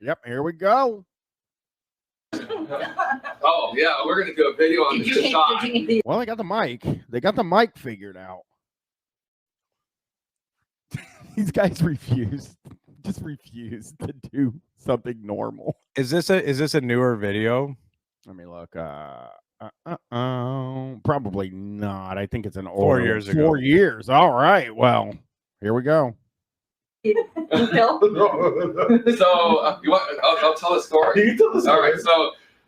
Yep, here we go. Oh, yeah, we're going to do a video on the shot. Well, they got the mic. They got the mic figured out. These guys just refused to do something normal. Is this a newer video? Let me look. Probably not. I think it's an older 4 years ago. 4 years. All right. Well, here we go. So I'll tell the story. You tell the story. All right.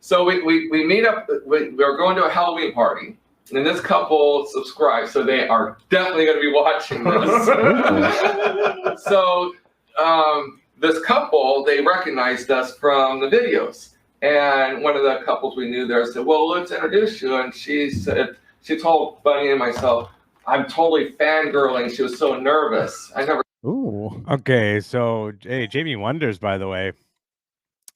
So we meet up. We're going to a Halloween party, and this couple subscribed, so they are definitely going to be watching this. So this couple, they recognized us from the videos. And one of the couples we knew there said, well, let's introduce you. And she told Bunny and myself, I'm totally fangirling. She was so nervous. I never. Ooh. Okay, so hey, Jamie Wonders, by the way,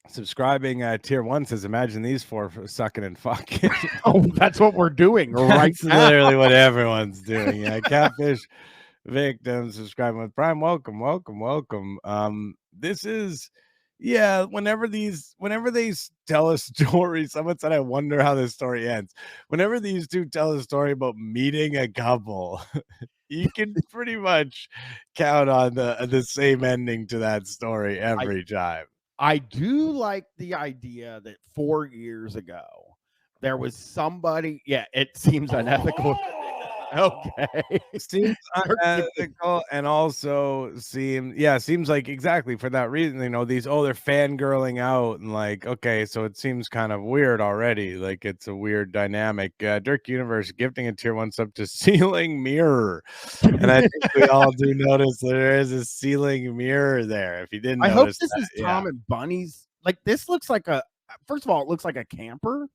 subscribing tier 1 says, imagine these four sucking and fucking. Oh, that's what we're doing right That's now. literally what everyone's doing. Yeah, catfish victims subscribing with Bryan. Welcome. This is. Yeah, whenever they tell a story, someone said, I wonder how this story ends. Whenever these two tell a story about meeting a couple, you can pretty much count on the same ending to that story every time. I do like the idea that 4 years ago, there was somebody. Yeah, it seems unethical. Okay. Seems unethical and also seems like exactly for that reason, they're fangirling out and like, okay, so it seems kind of weird already. Like it's a weird dynamic. Dirk Universe gifting a tier 1 sub to Ceiling Mirror. And I think we all do notice there is a ceiling mirror there. If you didn't notice, I hope this is Tom and Bunny's. Like this looks like first of all, it looks like a camper.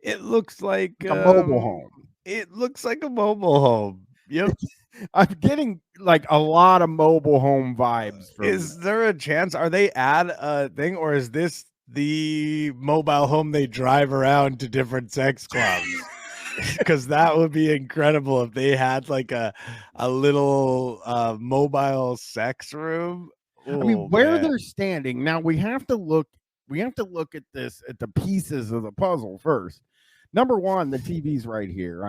It looks like a mobile home. It looks like a mobile home. Yep. I'm getting like a lot of mobile home vibes. Is there a chance? Are they at a thing, or is this the mobile home they drive around to different sex clubs? Because that would be incredible if they had like a little mobile sex room. I mean, where they're standing now, we have to look at this at the pieces of the puzzle first. Number one, the TV's right here.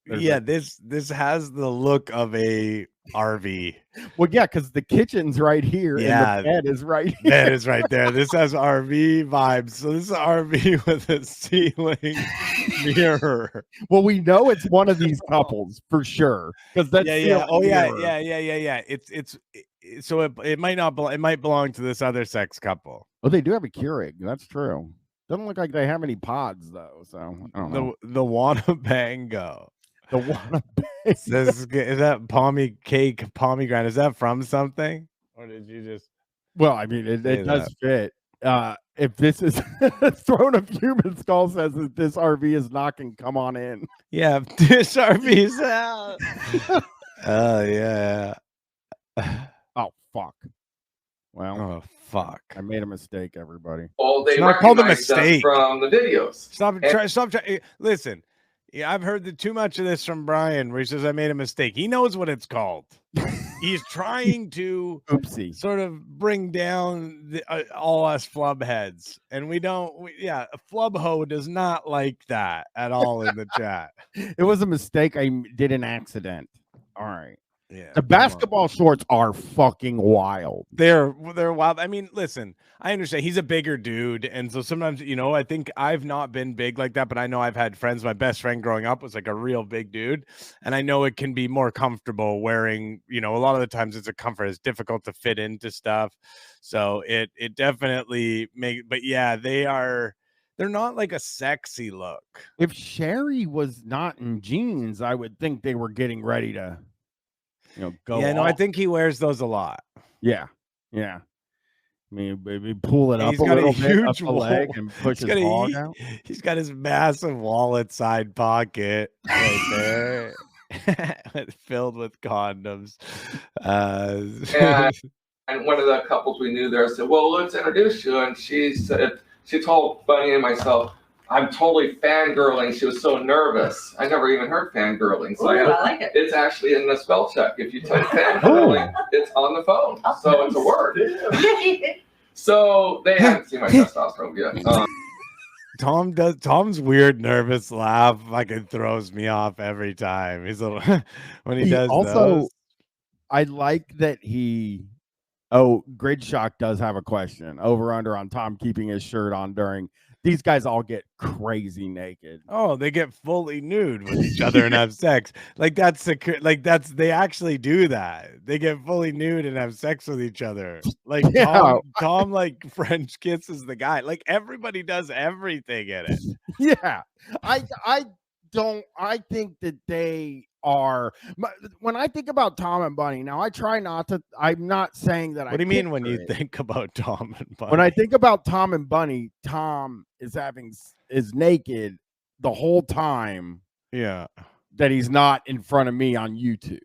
This has the look of a RV. Well, yeah, because the kitchen's right here. Yeah, and the bed is right here. Bed is right there. This has RV vibes. So this is an RV with a ceiling mirror. Well, we know it's one of these couples for sure. Because that's yeah. So it might not belong. It might belong to this other sex couple. Oh, they do have a Keurig. That's true. Doesn't look like they have any pods though. So I don't know. The Wannabango. The Wannabango. Is that pomegranate? Is that from something? Or did you just? Well, I mean, it does fit. If this is Throne of Human Skull says that this RV is knocking, come on in. Yeah, this RV's out. Oh yeah. Oh fuck. Well, oh fuck! I made a mistake, everybody. Well, they called a mistake from the videos. Stop. Listen, I've heard too much of this from Bryan, where he says I made a mistake. He knows what it's called. He's trying to sort of bring down all us flub heads, and we don't. Flub ho does not like that at all in the chat. It was a mistake. I did an accident. All right. Yeah, the basketball shorts are fucking wild. They're wild. I mean, listen, I understand he's a bigger dude, and so sometimes, I think I've not been big like that, but I know I've had friends. My best friend growing up was like a real big dude, and I know it can be more comfortable wearing. A lot of the times it's a comfort. It's difficult to fit into stuff, so it definitely But yeah, they're not like a sexy look. If Sheri was not in jeans, I would think they were getting ready to. Go. Yeah, no, I think he wears those a lot. Yeah. I mean, maybe pull it up he's a got little a bit huge up the leg and push his hog out. He's got his massive wallet side pocket right there, filled with condoms. And one of the couples we knew there said, "Well, let's introduce you." And she told Bunny and myself, I'm totally fangirling. She was so nervous. I never even heard fangirling. So I like it. It's actually in the spell check. If you type fangirling, it's on the phone. So it's a word. So they haven't seen my testosterone yet. Tom's weird nervous laugh fucking throws me off every time. He's a little when he does also, those. I like that he. Oh, Grid Shock does have a question. Over under on Tom keeping his shirt on during. These guys all get crazy naked. Oh, they get fully nude with each other and have sex. Like they actually do that. They get fully nude and have sex with each other. Like Yeah. Tom like French kisses the guy. Like everybody does everything in it. Yeah. I think that they are. When I think about Tom and Bunny, now I try not to. I'm not saying that. What do you mean when you think about Tom and Bunny? When I think about Tom and Bunny, Tom is naked the whole time. Yeah. That he's not in front of me on YouTube,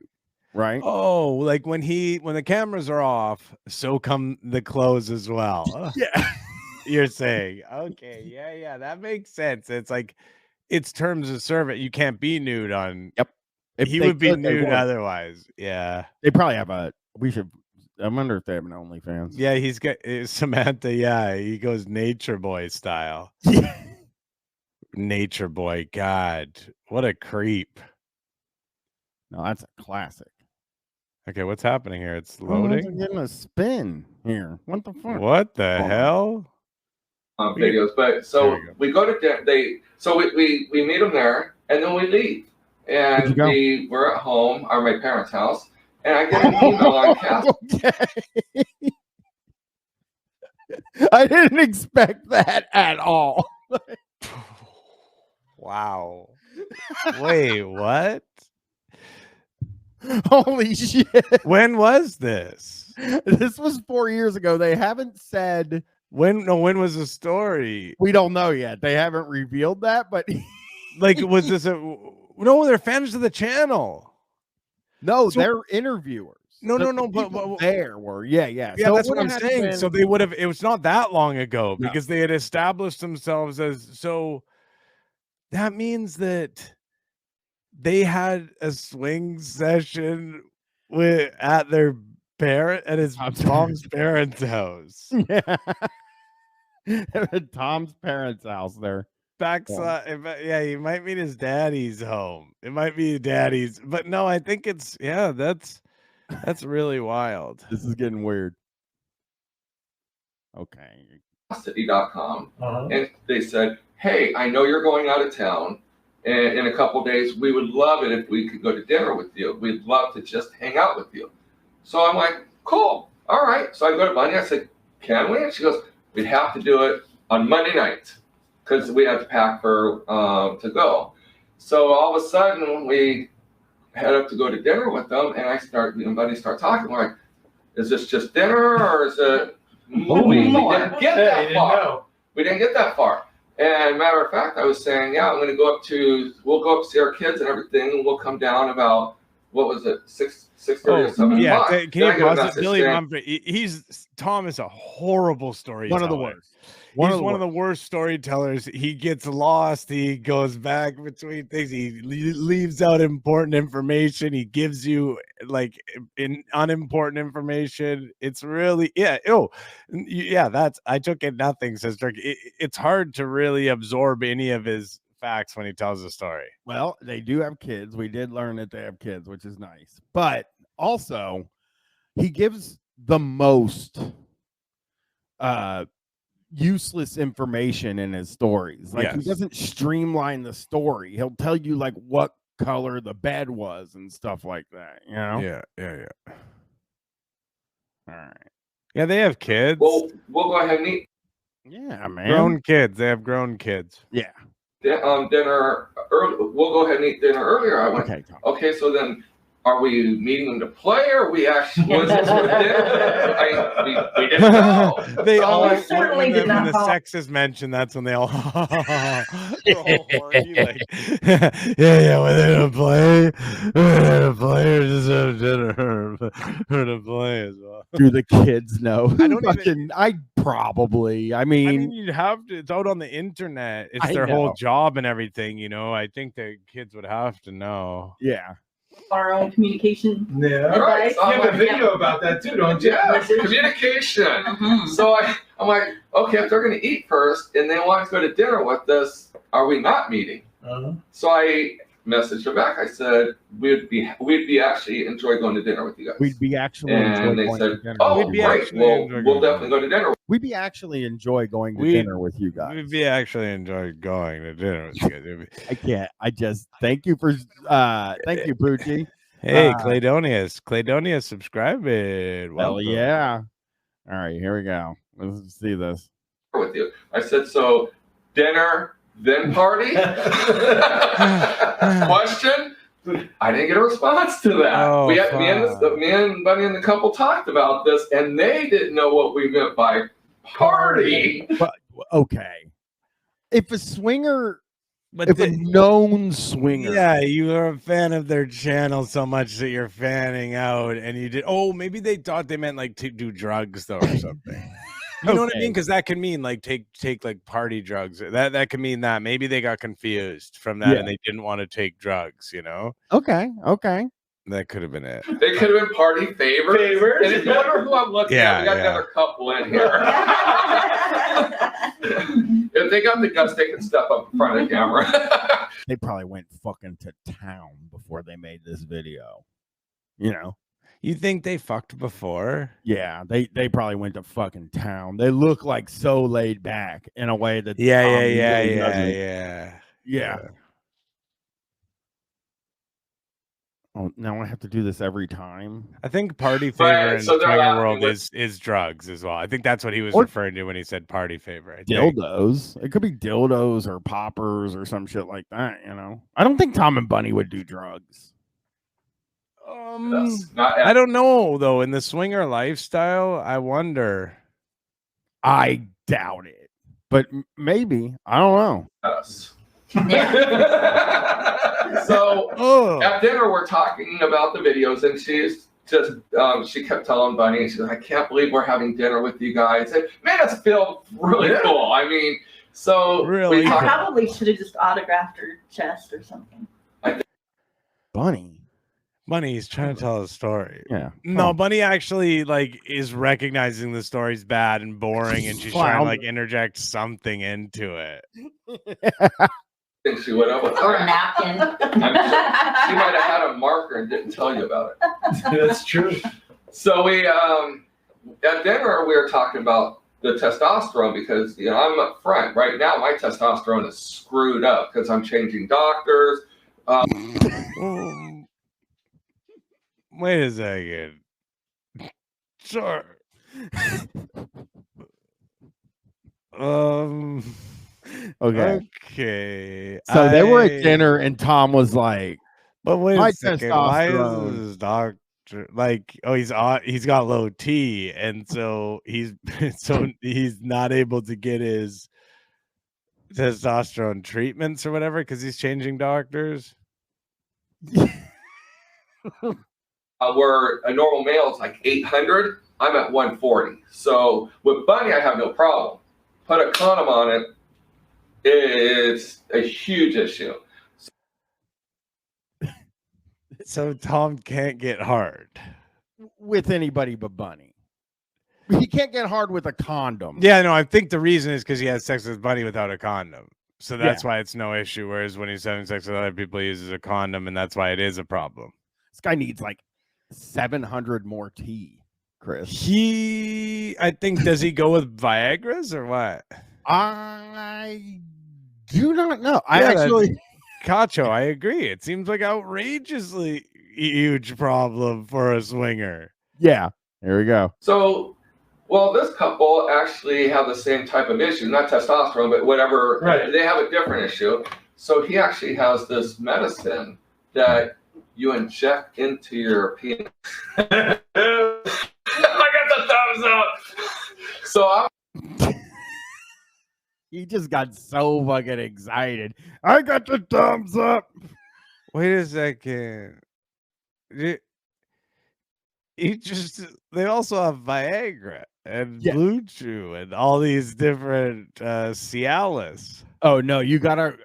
right? Oh, like when the cameras are off, so come the clothes as well. Yeah. You're saying, okay, yeah, that makes sense. It's like it's terms of service. You can't be nude on. Yep. He would be nude otherwise. Yeah. They probably have a. We should. I wonder if they have an OnlyFans. Yeah, he's got Samantha. Yeah, he goes Nature Boy style. Nature Boy. God, what a creep. No, that's a classic. Okay, what's happening here? It's loading. I'm getting a spin here. What the fuck? What the hell? Videos, but so we go to we meet them there, and then we leave, and we were at home, or my parents' house, and I get an email on Castle. Okay. I didn't expect that at all. Wow. Wait, what? Holy shit. When was this? This was 4 years ago. They haven't said when was the story? We don't know yet. They haven't revealed that, but like was this no, they're fans of the channel. No, they're interviewers. No, but there were. Yeah. So that's what I'm saying. So they would have, it was not that long ago because they had established themselves as, so that means that they had a swing session at their Tom's parents' house. Yeah. Tom's parents' house there. Backside, yeah, he might mean his daddy's home. It might be daddy's, but no, I think it's that's really wild. This is getting weird. Okay. City.com, and they said, "Hey, I know you're going out of town, and in a couple days, we would love it if we could go to dinner with you. We'd love to just hang out with you." So I'm like, "Cool, all right." So I go to Bunny. I said, "Can we?" And she goes, "We'd have to do it on Monday night because we have to pack for to go." So all of a sudden, we head up to go to dinner with them, and Bunny start talking. We're like, "Is this just dinner, or is it?" We didn't get that far. We didn't get that far. And matter of fact, I was saying, yeah, we'll go up to see our kids and everything, and we'll come down about, what was it, 6:30 or 7 o'clock. Yeah, can you pause it? Billy Mumford, Tom is a horrible storyteller. One of the worst. He's one of the worst storytellers. He gets lost. He goes back between things. He leaves out important information. He gives you unimportant information. It's really I took it nothing, says Dirk. It's hard to really absorb any of his facts when he tells a story. Well, they do have kids. We did learn that they have kids, which is nice. But also, he gives the most useless information in his stories. He doesn't streamline the story. He'll tell you what color the bed was and stuff like that, you know? Yeah. All right. Yeah, they have kids. Well, we'll go ahead and eat. Yeah, man. Grown kids. They have grown kids. Yeah. Dinner early. We'll go ahead and eat dinner earlier. I went, okay, so then are we meeting them to play, or are we actually was it for dinner? We didn't know. They all when the sex is mentioned, that's when they all yeah, we're gonna play. We're gonna play or just have dinner. We're gonna play as well. Do the kids know? I don't I'd probably. I mean, you'd have to. It's out on the internet. It's their whole job and everything. I think the kids would have to know. Yeah. our own communication. Yeah. Advice. Right. You have a video about that too, don't you? Yeah, communication. So I'm like, okay, if they're going to eat first and they want to go to dinner with us, are we not meeting? So I messaged her back. I said we'd be actually enjoy going to dinner with you guys. We'd be actually and enjoy they going said, to dinner. oh, with you great. guys. We'll definitely go to dinner. We'd be actually enjoy going to dinner with you guys. We'd be actually enjoy going to dinner with you guys. I can't. I just thank you for thank you, Poochie. Hey, Claydonius, subscribe it. Well, yeah. All right, here we go. Let's see this. With you. I said, so dinner, then party? Question? I didn't get a response to that. Oh, me and Bunny and the couple talked about this, and they didn't know what we meant by party. But okay, if a swinger, But if a known swinger, yeah, you are a fan of their channel so much that you're fanning out, and you did. Oh, maybe they thought they meant like to do drugs though, or something. You know what I mean? Because that can mean like take like party drugs. That can mean that maybe they got confused from that and they didn't want to take drugs. You know? Okay. That could have been it. They could have been party favors. And if you wonder who I'm looking at, we got another couple in here. If they got the guts, they can step up in front of the camera. They probably went fucking to town before they made this video. You know? You think they fucked before? Yeah, they probably went to fucking town. They look like so laid back in a way that Yeah. Oh, now I have to do this every time. I think party favor in swinger world is drugs as well. I think that's what he was referring to when he said party favor. Dildos. It could be dildos or poppers or some shit like that, you know. I don't think Tom and Bunny would do drugs. I don't know though. In the swinger lifestyle, I wonder. I doubt it, but maybe. I don't know. Us. So at dinner, we're talking about the videos, and she's just she kept telling Bunny, and she's like, I can't believe we're having dinner with you guys. And man, it's feel really cool. I mean, so really, we probably should have just autographed her chest or something. Bunny's trying to tell a story. Yeah. No, Bunny actually like is recognizing the story's bad and boring, and she's trying to like interject something into it. And she went over or a napkin. She might have had a marker and didn't tell you about it. That's true. So we at dinner we were talking about the testosterone because I'm up front right now. My testosterone is screwed up because I'm changing doctors. Wait a second. Sure. Okay. So they were at dinner, and Tom was like, "But wait my a second. Why is this doctor like? Oh, he's got low T, and so he's not able to get his testosterone treatments or whatever because he's changing doctors." Where a normal male is like 800, I'm at 140. So with Bunny, I have no problem. Put a condom on it, it's a huge issue. So Tom can't get hard with anybody but Bunny. He can't get hard with a condom. Yeah, no, I think the reason is because he has sex with Bunny without a condom. So that's why it's no issue. Whereas when he's having sex with other people, he uses a condom, and that's why it is a problem. This guy needs like 700 more T, Chris. I think, does he go with Viagra's or what? I do not know. Cacho, I agree. It seems like outrageously huge problem for a swinger. Yeah, here we go. So, well, this couple actually have the same type of issue, not testosterone, but whatever. Right. They have a different issue. So he actually has this medicine that you inject into your penis. I got the thumbs up. So he just got so fucking excited. I got the thumbs up. Wait a second. They also have Viagra and Blue Chew and all these different Cialis. Oh no, you gotta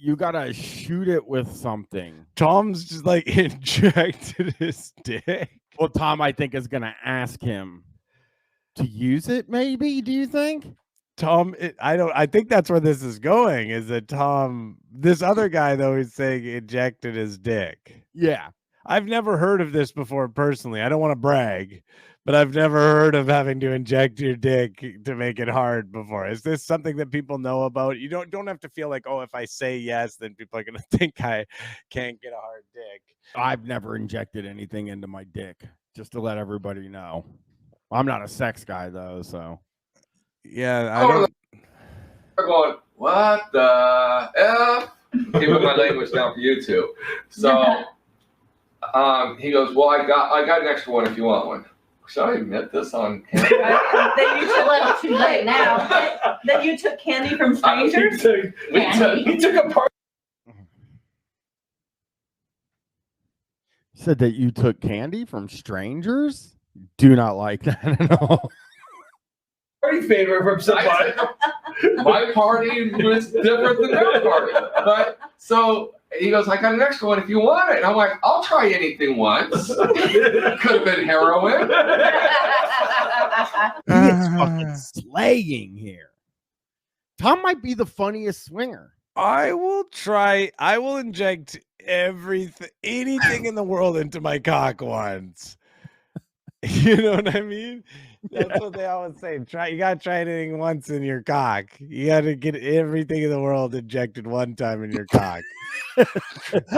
you gotta shoot it with something. Tom's just like injected his dick. Well, Tom, I think, is gonna ask him to use it. Maybe? Do you think? Tom, I think that's where this is going. Is that Tom? This other guy though is saying injected his dick. Yeah. I've never heard of this before personally. I don't want to brag, but I've never heard of having to inject your dick to make it hard before. Is this something that people know about? You don't have to feel like, oh, if I say yes, then people are gonna think I can't get a hard dick. I've never injected anything into my dick, just to let everybody know. I'm not a sex guy though, so Yeah, I don't. We're going, what the F? Keeping my language down for you two. So he goes, well, I got an extra one if you want one. Should I admit this on camera? That you took, well, too late now. That you took candy from strangers? He took a part. said that you took candy from strangers? Do not like that at all. Party favor from somebody. My party was different than their party. But so he goes, I got an extra one if you want it. And I'm like, I'll try anything once. Could have been heroin. He is fucking slaying here. Tom might be the funniest swinger. I will inject anything in the world into my cock once. You know what I mean? That's what they always say. You gotta try anything once in your cock. You gotta get everything in the world injected one time in your cock.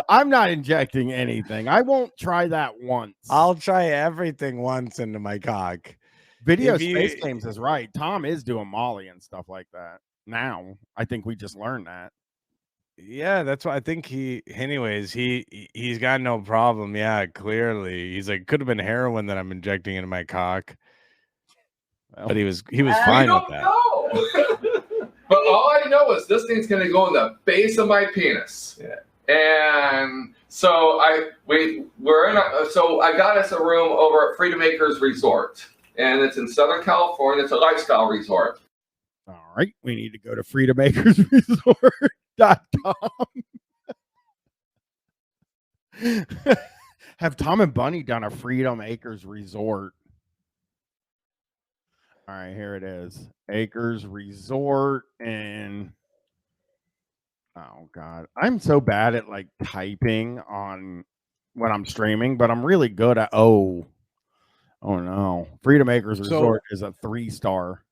I'm not injecting anything. I won't try that once. I'll try everything once into my cock. Video Space Games is right. Tom is doing Molly and stuff like that. Now, I think we just learned that. Yeah, that's what I think he's got no problem. Yeah, clearly. He's like, could have been heroin that I'm injecting into my cock. Well, but he was fine with that. But all I know is this thing's gonna go in the base of my penis. Yeah. And so I got us a room over at Freedom Acres Resort. And it's in Southern California. It's a lifestyle resort. All right. We need to go to freedomacresresort.com. Have Tom and Bunny done a Freedom Acres Resort? All right, here it is. Acres Resort and oh god. I'm so bad at like typing on when I'm streaming, but I'm really good at oh no. Freedom Acres Resort is a 3-star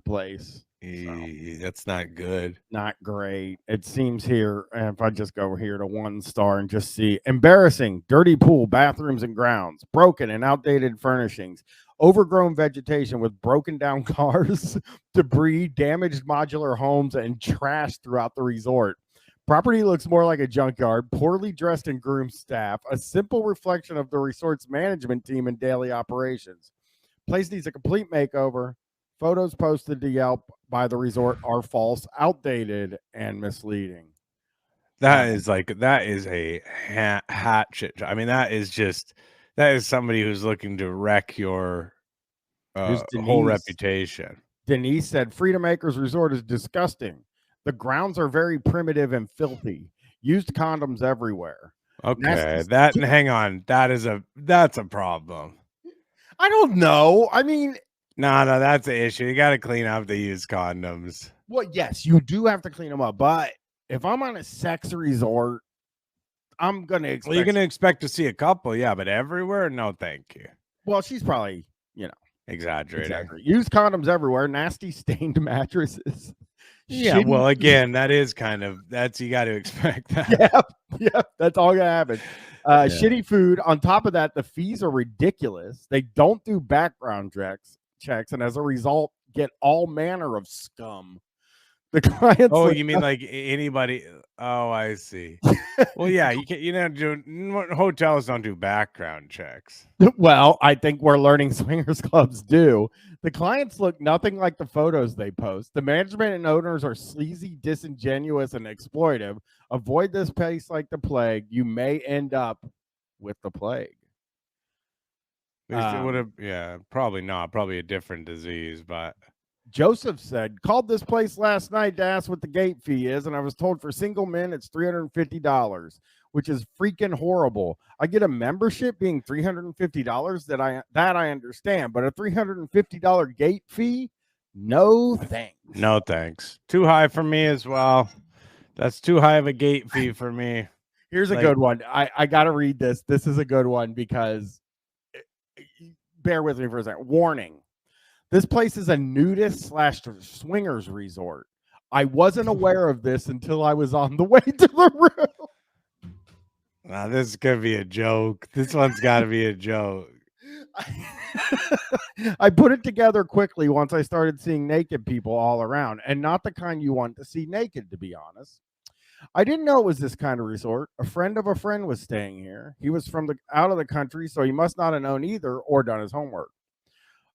place. So, that's not good. Not great. It seems here, and if I just go over here to 1 star and just see embarrassing, dirty pool, bathrooms and grounds, broken and outdated furnishings, overgrown vegetation with broken down cars, debris, damaged modular homes, and trash throughout the resort. Property looks more like a junkyard, poorly dressed and groomed staff, a simple reflection of the resort's management team and daily operations. Place needs a complete makeover. Photos posted to Yelp by the resort are false, outdated, and misleading. That is a hatchet. I mean, that is somebody who's looking to wreck your whole reputation. Denise said, Freedom Acres Resort is disgusting. The grounds are very primitive and filthy. Used condoms everywhere. Okay, hang on. That's a problem. I don't know. I mean, no, that's an issue. You got to clean up the used condoms. Well, yes, you do have to clean them up. But if I'm on a sex resort, I'm going to expect... Well, you're going to expect to see a couple, yeah, but everywhere? No, thank you. Well, she's probably, exaggerating. Used condoms everywhere, nasty stained mattresses. Yeah, well, again, you got to expect that. Yep, that's all going to happen. Shitty food. On top of that, the fees are ridiculous. They don't do background checks, and as a result, get all manner of scum. The clients. Oh, you mean like anybody? Oh, I see. Well, yeah, hotels don't do background checks. Well, I think we're learning swingers clubs do. The clients look nothing like the photos they post. The management and owners are sleazy, disingenuous, and exploitive. Avoid this place like the plague. You may end up with the plague. Probably not. Probably a different disease, but Joseph said, called this place last night to ask what the gate fee is, and I was told for single men it's $350, which is freaking horrible. I get a membership being $350 that I understand, but a $350 gate fee? No thanks. No thanks. Too high for me as well. That's too high of a gate fee for me. Here's a good one. I got to read this. This is a good one because bear with me for a second. Warning. This place is a nudist / swingers resort. I wasn't aware of this until I was on the way to the room. Now, this is going to be a joke. This one's got to be a joke. I put it together quickly once I started seeing naked people all around, and not the kind you want to see naked, to be honest. I didn't know it was this kind of resort. A friend of a friend was staying here. He was from out of the country, so he must not have known either or done his homework.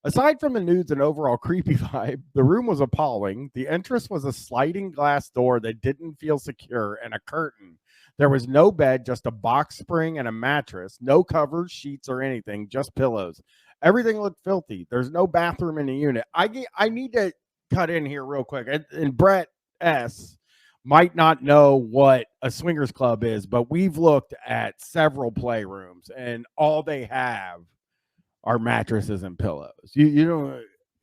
Aside from the nudes and overall creepy vibe, the room was appalling. The entrance was a sliding glass door that didn't feel secure and a curtain. There was no bed, just a box spring and a mattress. No covers, sheets, or anything, just pillows. Everything looked filthy. There's no bathroom in the unit. I need to cut in here real quick. And Brett S. might not know what a swingers club is, but we've looked at several playrooms, and all they have are mattresses and pillows. You don't.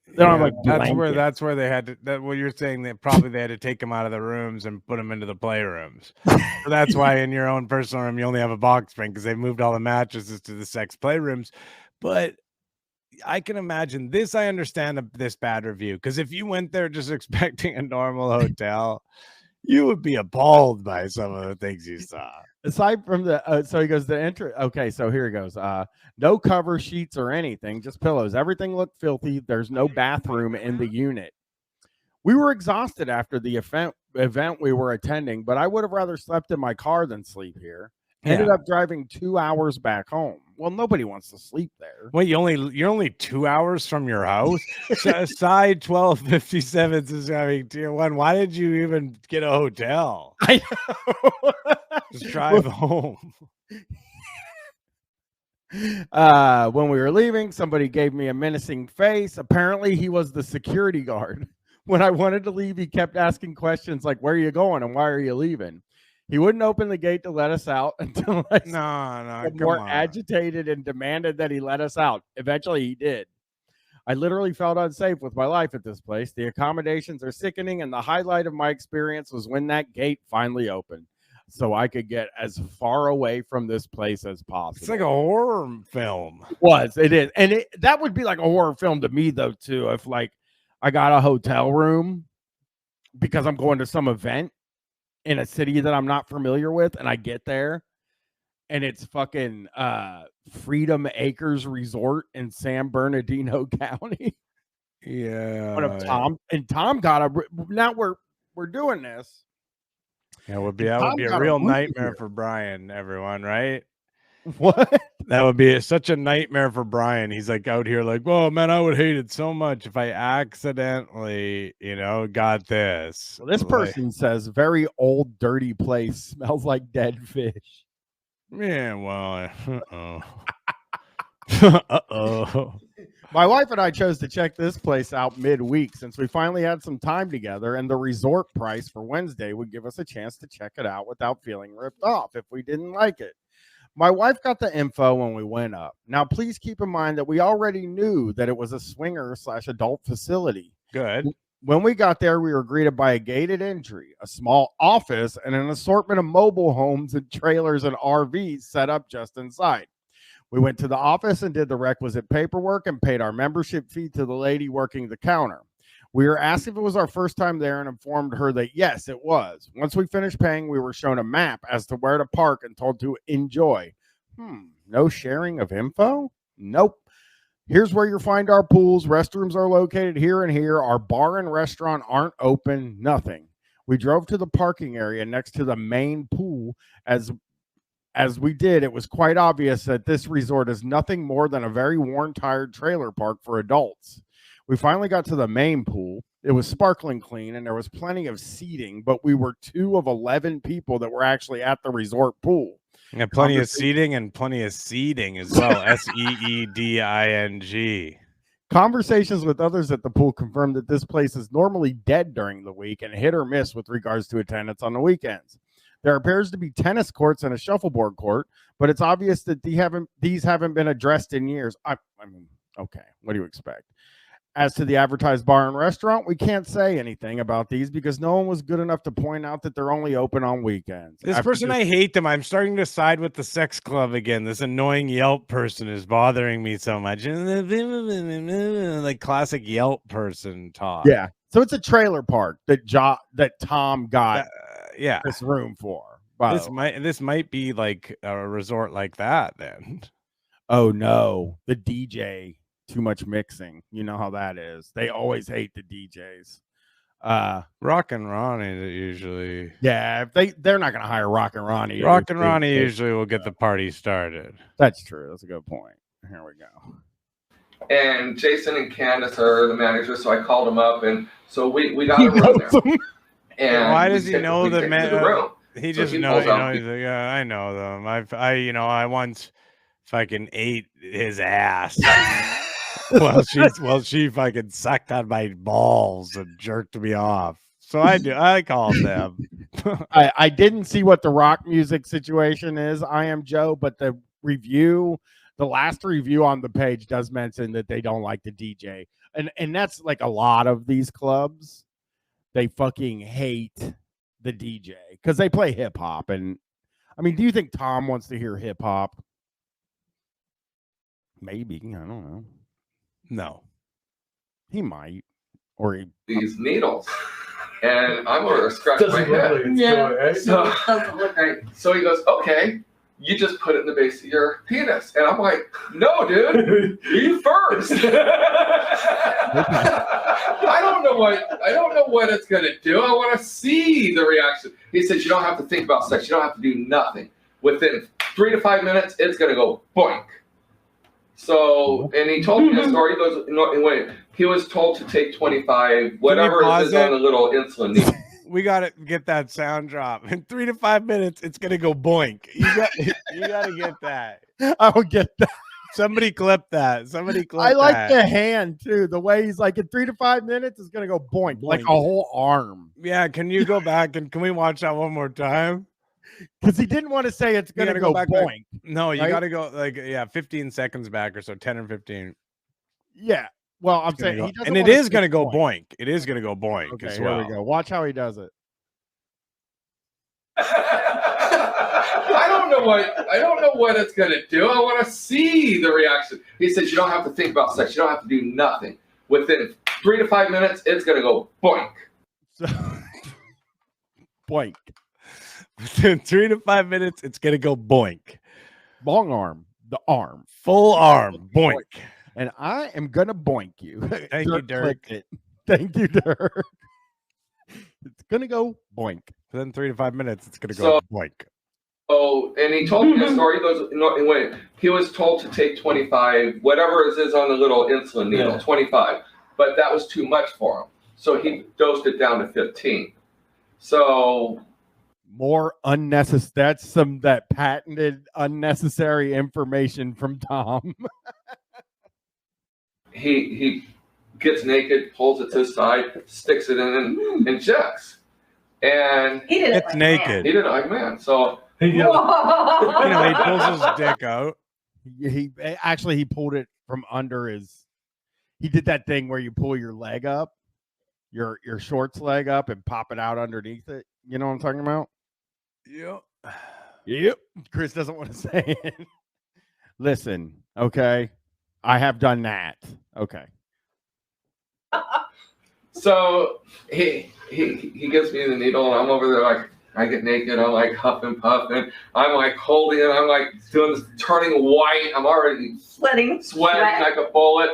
They don't have like blankets. That's where they had to. That what you're saying, that probably they had to take them out of the rooms and put them into the playrooms. So that's why in your own personal room you only have a box spring, because they moved all the mattresses to the sex playrooms. But I can imagine this. I understand this bad review, because if you went there just expecting a normal hotel, you would be appalled by some of the things you saw. Aside from the, so he goes, the entry. Okay, so here he goes. No cover sheets or anything, just pillows. Everything looked filthy. There's no bathroom in the unit. We were exhausted after the event we were attending, but I would have rather slept in my car than sleep here. Ended up driving 2 hours back home. Well, nobody wants to sleep there. Wait, you're only 2 hours from your house? Side 1257 is having tier 1. Why did you even get a hotel? I know. Just drive home. When we were leaving, somebody gave me a menacing face. Apparently, he was the security guard. When I wanted to leave, he kept asking questions like, "Where are you going and why are you leaving?" He wouldn't open the gate to let us out until I got more agitated and demanded that he let us out. Eventually, he did. I literally felt unsafe with my life at this place. The accommodations are sickening, and the highlight of my experience was when that gate finally opened, so I could get as far away from this place as possible. It's like a horror film. It is. And that would be like a horror film to me, though, too, if like I got a hotel room because I'm going to some event in a city that I'm not familiar with, and I get there and it's fucking Freedom Acres Resort in San Bernardino County. Yeah. One of Tom got now we're doing this. Yeah, that would be a real nightmare for Bryan, everyone, right? What? That would be such a nightmare for Bryan. He's like out here like, "Oh man, I would hate it so much if I accidentally, got this." Well, this person says very old, dirty place, smells like dead fish. Yeah, well, My wife and I chose to check this place out midweek since we finally had some time together, and the resort price for Wednesday would give us a chance to check it out without feeling ripped off if we didn't like it. My wife got the info when we went up. Now, please keep in mind that we already knew that it was a swinger / adult facility. Good. When we got there, we were greeted by a gated entry, a small office, and an assortment of mobile homes and trailers and RVs set up just inside. We went to the office and did the requisite paperwork and paid our membership fee to the lady working the counter. We were asked if it was our first time there and informed her that yes, it was. Once we finished paying, we were shown a map as to where to park and told to enjoy. No sharing of info? Nope. Here's where you'll find our pools. Restrooms are located here and here. Our bar and restaurant aren't open. Nothing. We drove to the parking area next to the main pool. As we did, it was quite obvious that this resort is nothing more than a very worn, tired trailer park for adults. We finally got to the main pool. It was sparkling clean, and there was plenty of seating, but we were 2 of 11 people that were actually at the resort pool. Yeah, plenty of seating and plenty of seeding as well. SEEDING. Conversations with others at the pool confirmed that this place is normally dead during the week and hit or miss with regards to attendance on the weekends. There appears to be tennis courts and a shuffleboard court, but it's obvious that these haven't been addressed in years. I mean, okay, what do you expect? As to the advertised bar and restaurant, we can't say anything about these because no one was good enough to point out that they're only open on weekends. This After person, just- I hate them. I'm starting to side with the sex club again. This annoying Yelp person is bothering me so much. Like classic Yelp person talk. yeah. So it's a trailer park that Tom got Yeah. this room for. by the way. This might be like a resort like that then. Oh no, the DJ, too much mixing. You know how that is. They always hate the DJs. Rock and Ronnie usually. Yeah, if they're not gonna hire Rock and Ronnie. Rock and Ronnie usually will get the party started. That's true. That's a good point. Here we go. And Jason and Candace are the managers, so I called them up, and so we got a room there. And Why we does he take- know we the take man? to the room. He So just he knows. pulls out- He's like, yeah, I know them. I once fucking ate his ass. she fucking sucked on my balls and jerked me off. So I called them. I didn't see what the rock music situation is. I am Joe, but the last review on the page does mention that they don't like the DJ, and that's like a lot of these clubs. They fucking hate the DJ because they play hip hop. And I mean, do you think Tom wants to hear hip hop? Maybe, I don't know. No. He might, or he. These needles, and I'm over there scratching my Doesn't look head. like it's Yeah. going, right? So, Doesn't look right. so he goes, okay, you just put it in the base of your penis. And I'm like, no, dude, you first. I don't know what it's gonna do. I want to see the reaction. He says, you don't have to think about sex. You don't have to do nothing. Within 3 to 5 minutes, it's gonna go boink. So, and he told me a story. He goes, no, wait, he was told to take 25, whatever it pause is on it? the little insulin needle. We gotta get that sound drop. In 3 to 5 minutes, it's gonna go boink. You gotta get that. I don't get that. Somebody clip that. Somebody clip I like that. the hand too. The way he's like in 3 to 5 minutes, it's gonna go boink, like a Boink. whole arm. Yeah, can you go back and can we watch that one more time? Because he didn't want to say it's You gonna gotta go go back, like- boink. No, you Right? gotta go like 15 seconds back or so, 10 or 15. Yeah. Well, I'm It's gonna saying go- he doesn't and it wanna is say gonna go boink. boink. It is gonna go boink Okay, as here well. we go. Watch how he does it. I don't know what it's gonna do. I want to see the reaction. He says you don't have to think about sex. You don't have to do nothing. Within 3 to 5 minutes, it's gonna go boink. So, boink. Within 3 to 5 minutes, it's gonna go boink. Long arm. The arm. Full arm, boink. And I am gonna boink you. Thank you, Dirk. clicked it. Thank you, Dirk. It's gonna go boink. Within 3 to 5 minutes, it's gonna go boink. Oh, and he told me a story. He goes, no, wait, he was told to take 25, whatever it is on the little insulin needle, Yeah. 25, but that was too much for him. So he dosed it down to 15. So More unnecessary. That's that patented unnecessary information from Tom. he gets naked, pulls it to his side, sticks it in, and injects. And He did it It's like naked. he did it like man. So He Man. goes, You know, he Whoa. pulls his dick out. He pulled it from under his. He did that thing where you pull your leg up, your shorts leg up, and pop it out underneath it. You know what I'm talking about? Yep. Yep. Chris doesn't want to say it. Listen, okay. I have done that. Okay. So he gives me the needle, and I'm over there like I get naked. I'm like huffing, puffing. I'm like holding it. I'm like doing this, turning white. I'm already Sweating. sweating like a bullet.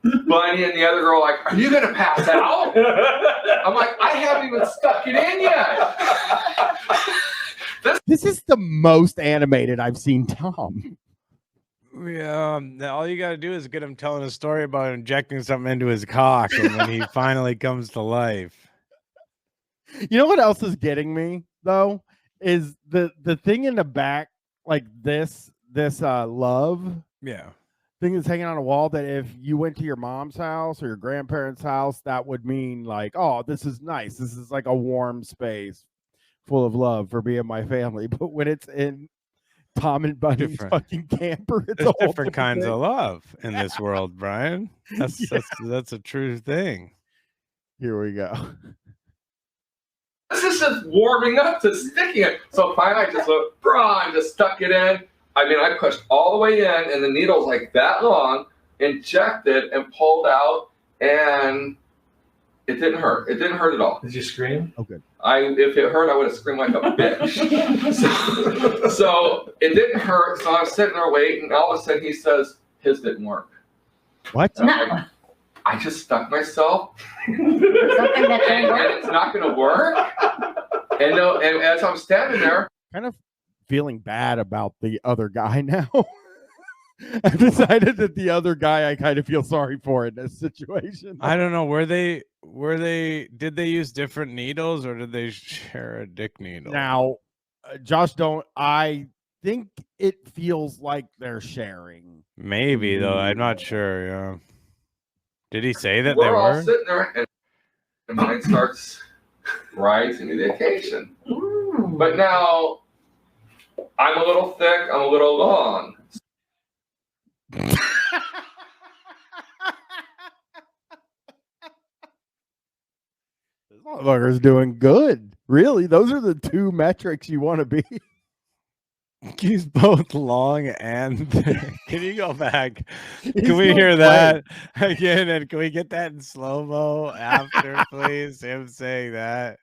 Bunny and the other girl like, are you gonna pass out? I'm like, I haven't even stuck it in yet. This is the most animated I've seen Tom. Yeah, all you got to do is get him telling a story about injecting something into his cock, and when he finally comes to life. You know what else is getting me though is the thing in the back, like this love. Yeah, thing that's hanging on a wall that if you went to your mom's house or your grandparents' house, that would mean like, oh, this is nice. This is like a warm space full of love for me and my family. But when it's in Tom and Bunny's Different. fucking camper, it's There's a whole different kinds thing. of love in this world, Brian. That's Yeah. that's a true thing. Here we go. This is just warming up to sticking it. So finally, I just went, Bryan, just stuck it in. I mean, I pushed all the way in, and the needle's like that long, injected, and pulled out, and it didn't hurt. It didn't hurt at all. Did you scream? Oh, good. If it hurt, I would have screamed like a bitch. so it didn't hurt. So I'm sitting there waiting, and all of a sudden he says, his didn't work. What? And I'm like, I just stuck myself. Something that and, didn't work. and it's not going to work. And no, and as I'm standing there, Kind of feeling bad about the other guy now. I've decided that the other guy I kind of feel sorry for in this situation. I don't know. Did they use different needles or did they share a dick needle? Now, Josh, I think it feels like they're sharing. Maybe though. I'm not sure. Yeah. Did he say that they we're all were? sitting there, and mine starts rising to the occasion. But now, I'm a little thick, I'm a little long. This motherfucker's doing good. Really, those are the two metrics you want to be. He's both long and thick. Can you go back? He's Can we doing hear great. that again? And can we get that in slow mo after, please? Him saying that.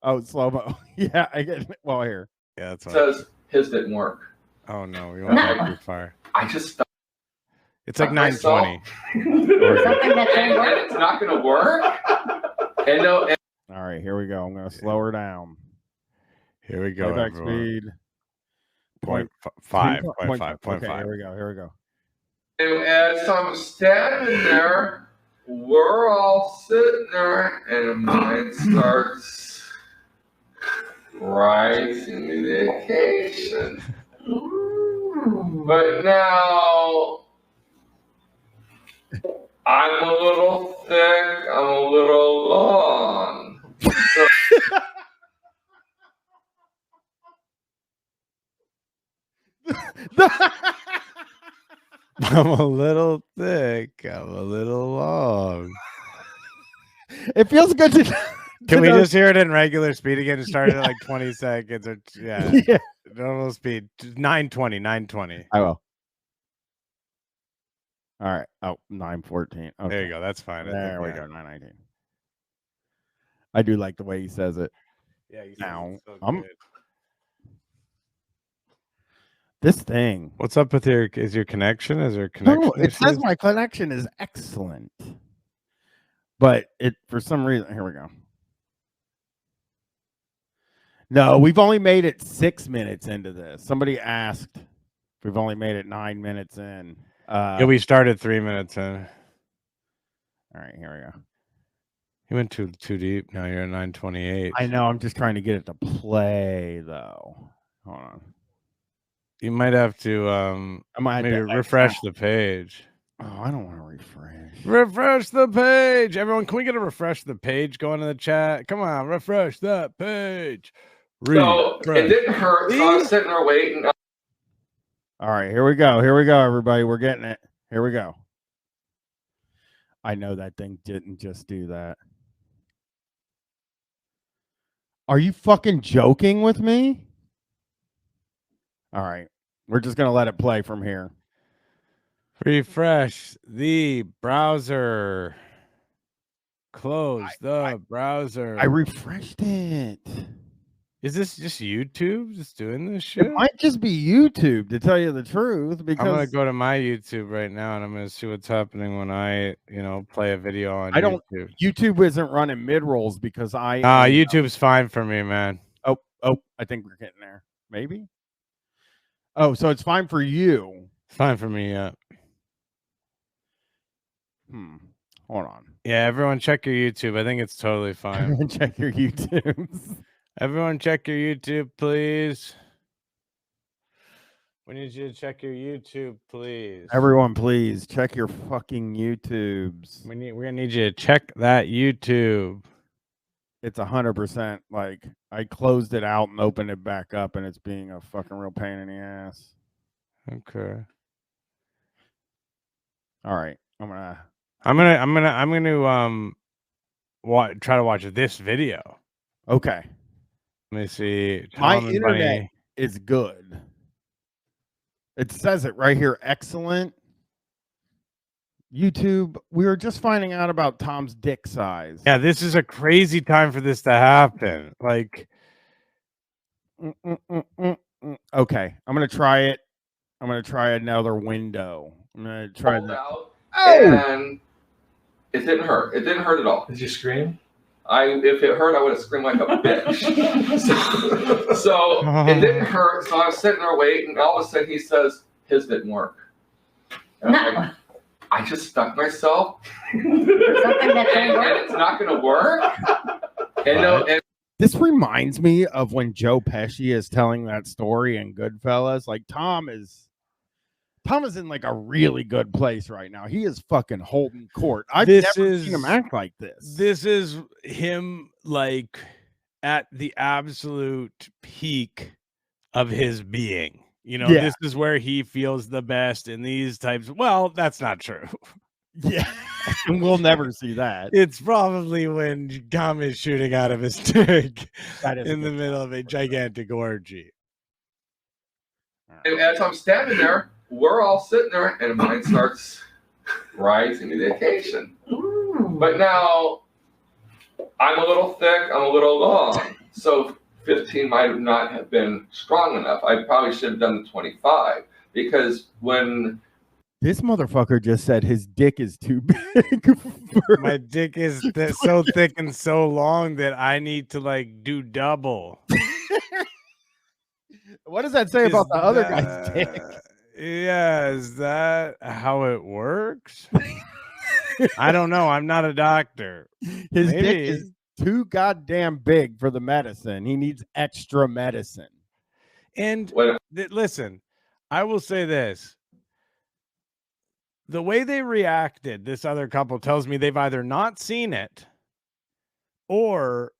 Oh, slow mo. Yeah, I get it. Well, here. Yeah, that's It fine. says his didn't work. Oh no, we won't No. go too far. I just stuck It's like myself. 9:20. Something that didn't and work. it's not going to work. And no, and All right, here we go. I'm going to slow her down. Here we go. Playback Everyone. speed. Point Two- 5.5. Okay, here we go. Here we go. as I'm standing there, we're all sitting there, and mine starts rising to the occasion. But now, I'm a little thick, I'm a little long. So I'm a little thick. I'm a little long. It feels good to. Can we know- just hear it in regular speed again? It started at like 20 seconds or yeah, Yeah, normal speed. 9:20. I will. All right. Oh, 9:14. Okay. There you go. That's fine. I think, There we yeah. go. 9:19. I do like the way he says it. Yeah, you Now, sound so I'm- good. This thing. What's up with your connection? Is there a No, connection? it says issues? my connection is excellent, but it for some reason. Here we go. No, we've only made it 6 minutes into this. Somebody asked if we've only made it 9 minutes in. Yeah, we started 3 minutes in. All right, here we go. You went too deep. Now you're at 9:28. I know. I'm just trying to get it to play though. Hold on. You might have to I might have maybe to refresh the page. Oh, I don't want to refresh. Refresh the page. Everyone, can we get a refresh the page going in the chat? Come on, refresh that page. so it Refresh. didn't hurt, so I'm sitting there waiting. All right, here we go. Here we go, everybody. We're getting it. Here we go. I know that thing didn't just do that. Are you fucking joking with me? All right. We're just going to let it play from here. Refresh the browser. Close the browser. I refreshed it. Is this just YouTube just doing this shit? It might just be YouTube, to tell you the truth, I'm because gonna go to my YouTube right now and I'm gonna see what's happening when I, play a video on I don't- YouTube. YouTube isn't running mid rolls because I. YouTube's fine for me, man. Oh, I think we're getting there. Maybe. Oh, so it's fine for you. It's fine for me, yeah. Hold on. Yeah, everyone check your YouTube. I think it's totally fine. Everyone check your YouTubes. Everyone check your YouTube, please. We need you to check your YouTube, please. Everyone, please check your fucking YouTubes. We're gonna need you to check that YouTube. It's 100%. Like I closed it out and opened it back up, and it's being a fucking real pain in the ass. Okay. All right, I'm gonna try to watch this video. okay. Let me see. My Tom and internet Bunny. is good. It says it right here. Excellent. YouTube. We were just finding out about Tom's dick size. Yeah, this is a crazy time for this to happen. Like, Okay, I'm gonna try it. I'm gonna try another window. I'm gonna try Pulled that. out, Oh! and it didn't hurt. It didn't hurt at all. Did you scream? If it hurt, I would have screamed like a bitch. so it didn't hurt. So I was sitting there waiting, and all of a sudden he says, "His didn't work." And I'm like, I just stuck myself, Something that and didn't work. it's not going to work. And no, and This reminds me of when Joe Pesci is telling that story in Goodfellas. Like Tom is in like a really good place right now. He is fucking holding court. I've never seen him act like this. This is him like at the absolute peak of his being. You know, Yeah. this is where he feels the best in these types. Well, that's not true. Yeah, and we'll never see that. It's probably when Tom is shooting out of his dick That is a in the good middle time of a for that. gigantic orgy. And as I'm standing there, we're all sitting there, and mine starts rising to the occasion. But now, I'm a little thick, I'm a little long, so 15 might not have been strong enough. I probably should have done the 25, because when This motherfucker just said his dick is too big. My dick is so thick and so long that I need to like do double. What does that say about the other guy's dick? Yeah, is that how it works? I don't know. I'm not a doctor. His dick Maybe. is too goddamn big for the medicine. He needs extra medicine. And when listen, I will say this. The way they reacted, this other couple tells me they've either not seen it or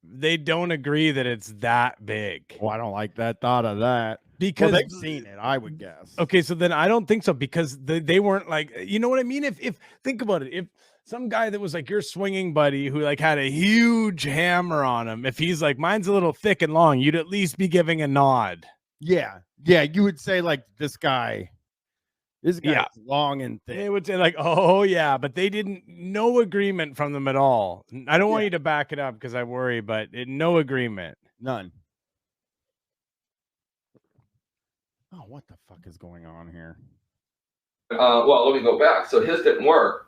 they don't agree that it's that big. Well, I don't like that thought of that. Because they've seen it, I would guess. Okay, so then I don't think so, because they weren't like, you know what I mean? If think about it, if some guy that was like your swinging buddy who like had a huge hammer on him, if he's like, mine's a little thick and long, you'd at least be giving a nod. Yeah, you would say like this guy is long and thick. They would say like, oh yeah, but they didn't, no agreement from them at all. I don't want you to back it up because I worry, but no agreement. None. Oh, what the fuck is going on here? well, let me go back. So his didn't work.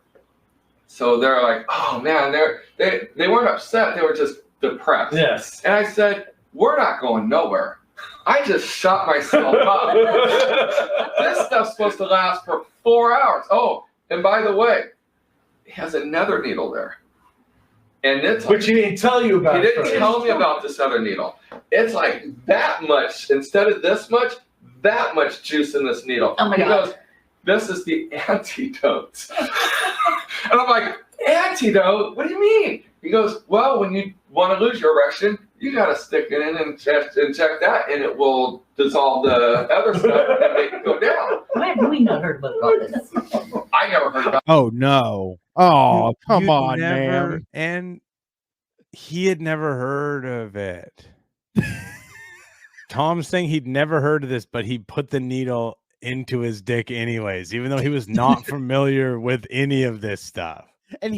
So they're like, oh man, they weren't upset. They were just depressed. Yes. And I said, we're not going nowhere. I just shot myself up. This stuff's supposed to last for 4 hours. Oh, and by the way, he has another needle there. And it's Which he didn't tell you about. He didn't first. tell me about this other needle. It's like that much, instead of this much, that much juice in this needle. Oh my He God. goes, this is the antidote. And I'm like, antidote? What do you mean? He goes, well, when you want to lose your erection, you got to stick it in and check that, and it will dissolve the other stuff and make it go down. Why have we not heard about this? I never heard about Oh no! Oh, come You'd on, never- man! And he had never heard of it. Tom's saying he'd never heard of this, but he put the needle into his dick anyways, even though he was not familiar with any of this stuff. And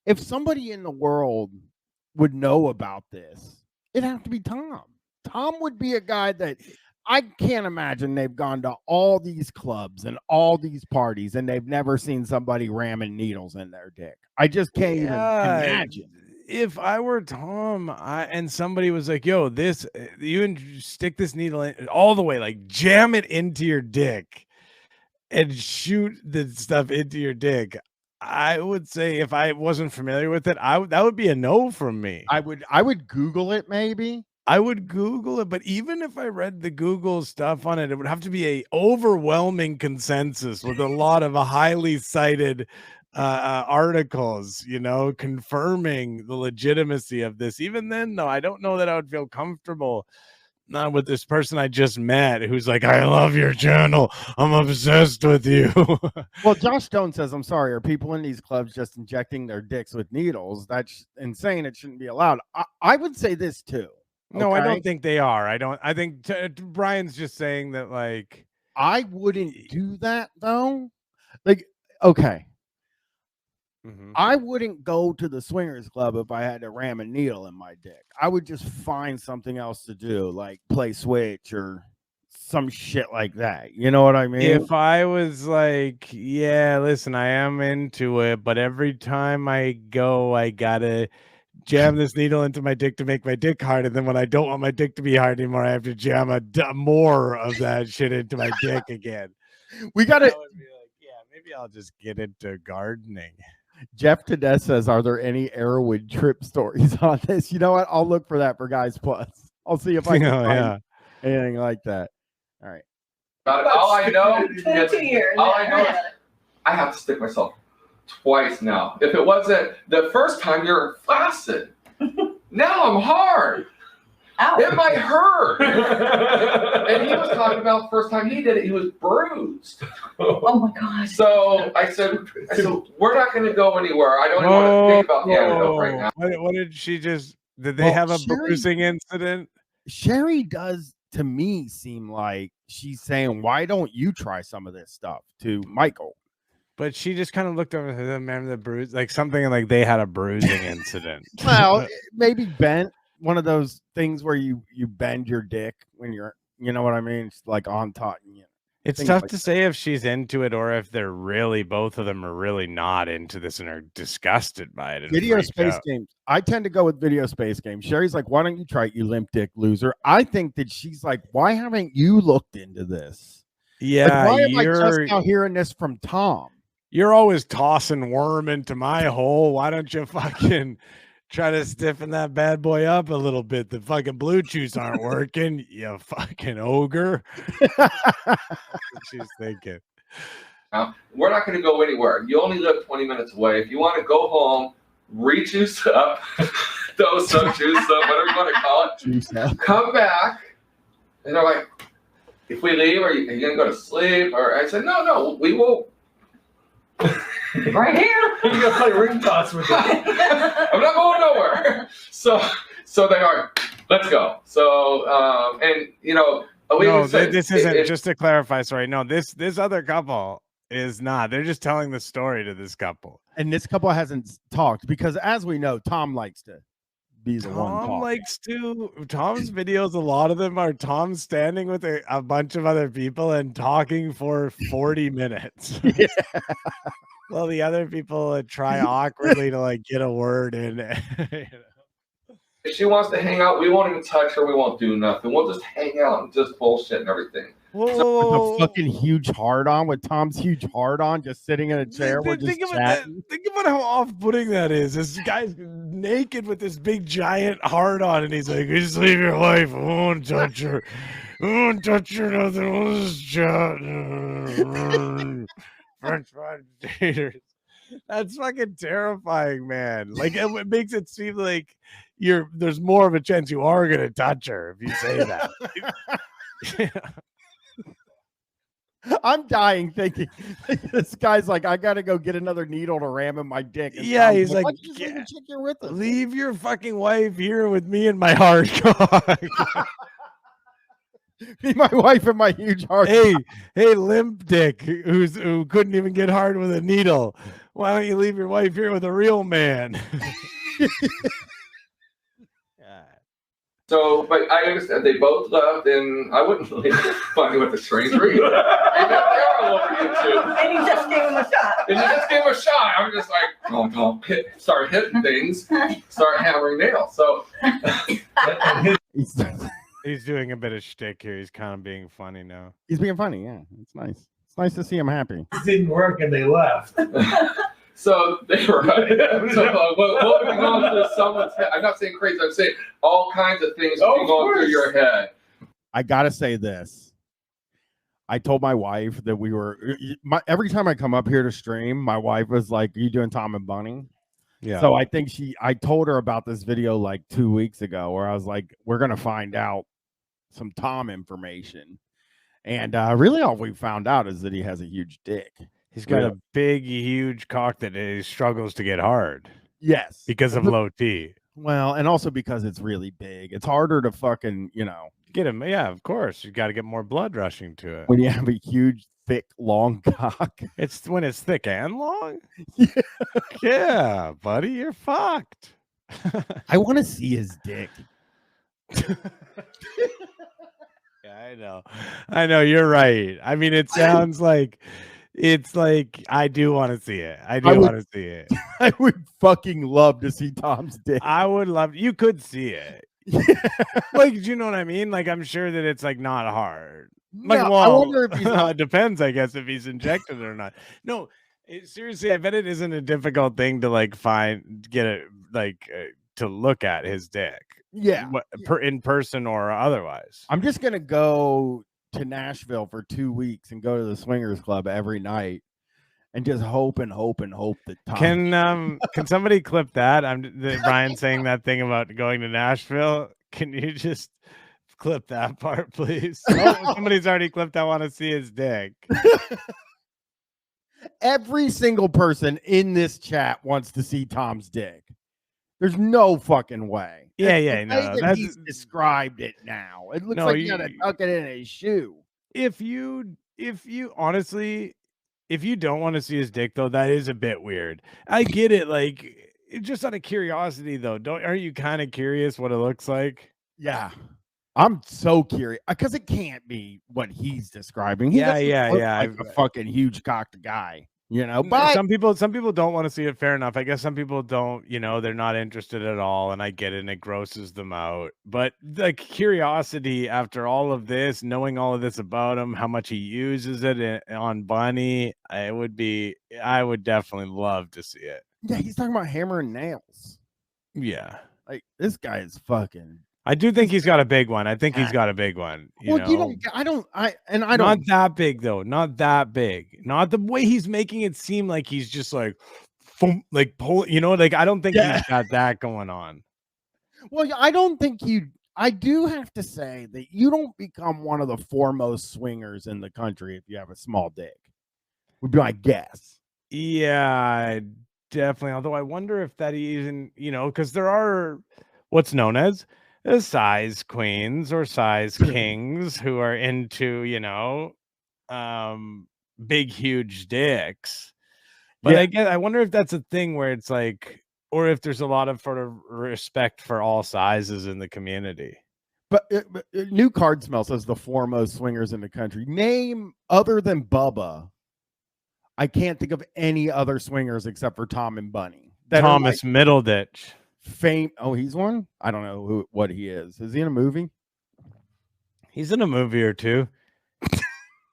if somebody in the world would know about this, it'd have to be Tom. Tom would be a guy that I can't imagine they've gone to all these clubs and all these parties and they've never seen somebody ramming needles in their dick. I just can't even imagine. If I were Tom and somebody was like, yo, you stick this needle in all the way, like jam it into your dick and shoot the stuff into your dick, I would say if I wasn't familiar with it, that would be a no from me. I would Google it maybe, I would Google it, but even if I read the Google stuff on it, it would have to be a overwhelming consensus with a lot of highly cited articles, confirming the legitimacy of this. Even then, though, I don't know that I would feel comfortable not with this person I just met who's like, I love your channel. I'm obsessed with you. Well, Josh Stone says, I'm sorry, are people in these clubs just injecting their dicks with needles? That's insane. It shouldn't be allowed. I would say this too. No, I okay? don't think they are. I think Brian's just saying that, like, I wouldn't do that though. Like, okay. I wouldn't go to the swingers club if I had to ram a needle in my dick. I would just find something else to do, like play Switch or some shit like that. You know what I mean? If I was like, yeah, listen, I am into it, but every time I go, I gotta jam this needle into my dick to make my dick hard, and then when I don't want my dick to be hard anymore, I have to jam more of that shit into my dick again. We gotta. That would be like, yeah, maybe I'll just get into gardening. Jeff Tedesz says, are there any Arrowwood trip stories on this? You know what? I'll look for that for Guys Plus. I'll see if I can find anything like that. All right. All I know, 22 years. all I know is I have to stick myself twice now. If it wasn't the first time, you're flaccid. Now I'm hard. Ow. It might hurt. And he was talking about the first time he did it, he was bruised. Oh my God. So I said, we're not going to go anywhere. I don't even want to think about the antidote right now. What did she just? Did they have a bruising incident? Sheri does, to me, seem like she's saying, why don't you try some of this stuff to Michael? But she just kind of looked over to them, remember the bruise, like something like they had a bruising incident. Well, maybe bent. One of those things where you bend your dick when you're, you know what I mean? It's like on top. It's tough to say if she's into it or if they're really, both of them are really not into this and are disgusted by it. Video space games. I tend to go with video space games. Sheri's like, why don't you try it, you limp dick loser? I think that she's like, why haven't you looked into this? Yeah. Like, why am I just now hearing this from Tom? You're always tossing worm into my hole. Why don't you fucking try to stiffen that bad boy up a little bit? The fucking blue chews aren't working, you fucking ogre. That's what she's thinking. We're not going to go anywhere. You only live 20 minutes away. If you want to go home, re-juice up, dose up, juice up, whatever you want to call it. Juice up. Come back. And they're like, if we leave, are you going to go to sleep? Or I said, no, we will. Right here. You gotta play ring toss with it. I'm not going nowhere. So they are. Let's go. So and this isn't. Just to clarify, sorry. No, this other couple is not. They're just telling the story to this couple, and this couple hasn't talked because, as we know, Tom likes to be the one. Tom likes to. Tom's videos, a lot of them are Tom standing with a bunch of other people and talking for 40 minutes. Yeah. Well, the other people try awkwardly to like get a word in. If she wants to hang out, we won't even touch her. We won't do nothing. We'll just hang out and just bullshit and everything. Whoa. A fucking huge hard on with Tom's huge hard on, just sitting in a chair. We're just chatting. Think about how off-putting that is. This guy's naked with this big giant hard on, and he's like, "Just leave your wife. I won't touch her. I won't touch her. Nothing. We'll just chat." French fried taters. That's fucking terrifying, man. Like it makes it seem like there's more of a chance you are gonna touch her if you say that. I'm dying thinking this guy's like, I gotta go get another needle to ram in my dick. And yeah, he's like, leave your fucking wife here with me and my hard cock. Be my wife and my huge heart. Hey, limp dick who couldn't even get hard with a needle. Why don't you leave your wife here with a real man? So, but I understand they both left, and I wouldn't leave funny with a stranger either. They're all over YouTube. And you just gave him a shot. I'm just like, don't start hitting things, start hammering nails. So. He's doing a bit of shtick here. He's kind of being funny now. He's being funny, yeah. It's nice. It's nice to see him happy. It didn't work and they left. So they were right. So what would be going through someone's head? I'm not saying crazy. I'm saying all kinds of things would be going through your head. I gotta say this. I told my wife that we were every time I come up here to stream, my wife was like, "Are you doing Tom and Bunny?" Yeah. So I think I told her about this video like 2 weeks ago where I was like, we're gonna find out some Tom information. And really all we found out is that he has a huge dick. He's got a big, huge cock that he struggles to get hard. Yes. Because of low T. Well, and also because it's really big. It's harder to fucking, get him. Yeah, of course. You got to get more blood rushing to it. When you have a huge, thick, long cock. It's when it's thick and long? Yeah. Yeah, buddy, you're fucked. I want to see his dick. Yeah, I know. You're right. I mean, it sounds like I do want to see it. I do want to see it. I would fucking love to see Tom's dick. I would love. You could see it. Yeah. Like, do you know what I mean? Like, I'm sure that it's like not hard. Like, Yeah, well, I wonder if he's it depends, I guess, if he's injected or not. No, seriously, I bet it isn't a difficult thing to like get it to look at his dick. Yeah. In person or otherwise. I'm just gonna go to Nashville for 2 weeks and go to the swingers club every night and just hope and hope and hope that Tom can somebody clip that? Bryan saying that thing about going to Nashville. Can you just clip that part, please? Oh, somebody's already clipped. I want to see his dick. Every single person in this chat wants to see Tom's dick. There's no fucking way. Yeah, no. That's he's described it now. It looks like you gotta tuck it in his shoe. If you honestly, if you don't want to see his dick though, that is a bit weird. I get it, like just out of curiosity though. Aren't you kind of curious what it looks like? Yeah. I'm so curious because it can't be what he's describing. Yeah. Like a fucking huge cocked guy. But some people don't want to see it. Fair enough. I guess some people don't, they're not interested at all. And I get it. And it grosses them out. But like curiosity after all of this, knowing all of this about him, how much he uses it on Bunny, I would definitely love to see it. Yeah. He's talking about hammer and nails. Yeah. Like this guy is fucking. I do think he's got a big one. I think he's got a big one. You don't. Not that big though. Not that big. Not the way he's making it seem like he's just like, pull. I don't think he's got that going on. Well, I don't think I do have to say that you don't become one of the foremost swingers in the country if you have a small dick. Would be my guess. Yeah, definitely. Although I wonder if that even, because there are what's known as size queens or size kings who are into, big, huge dicks. But I wonder if that's a thing where it's like, or if there's a lot of sort of respect for all sizes in the community. But New Card Smell says the foremost swingers in the country. Name other than Bubba. I can't think of any other swingers except for Tom and Bunny. Thomas Middleditch. Oh, he's one? I don't know what he is. Is he in a movie? He's in a movie or two.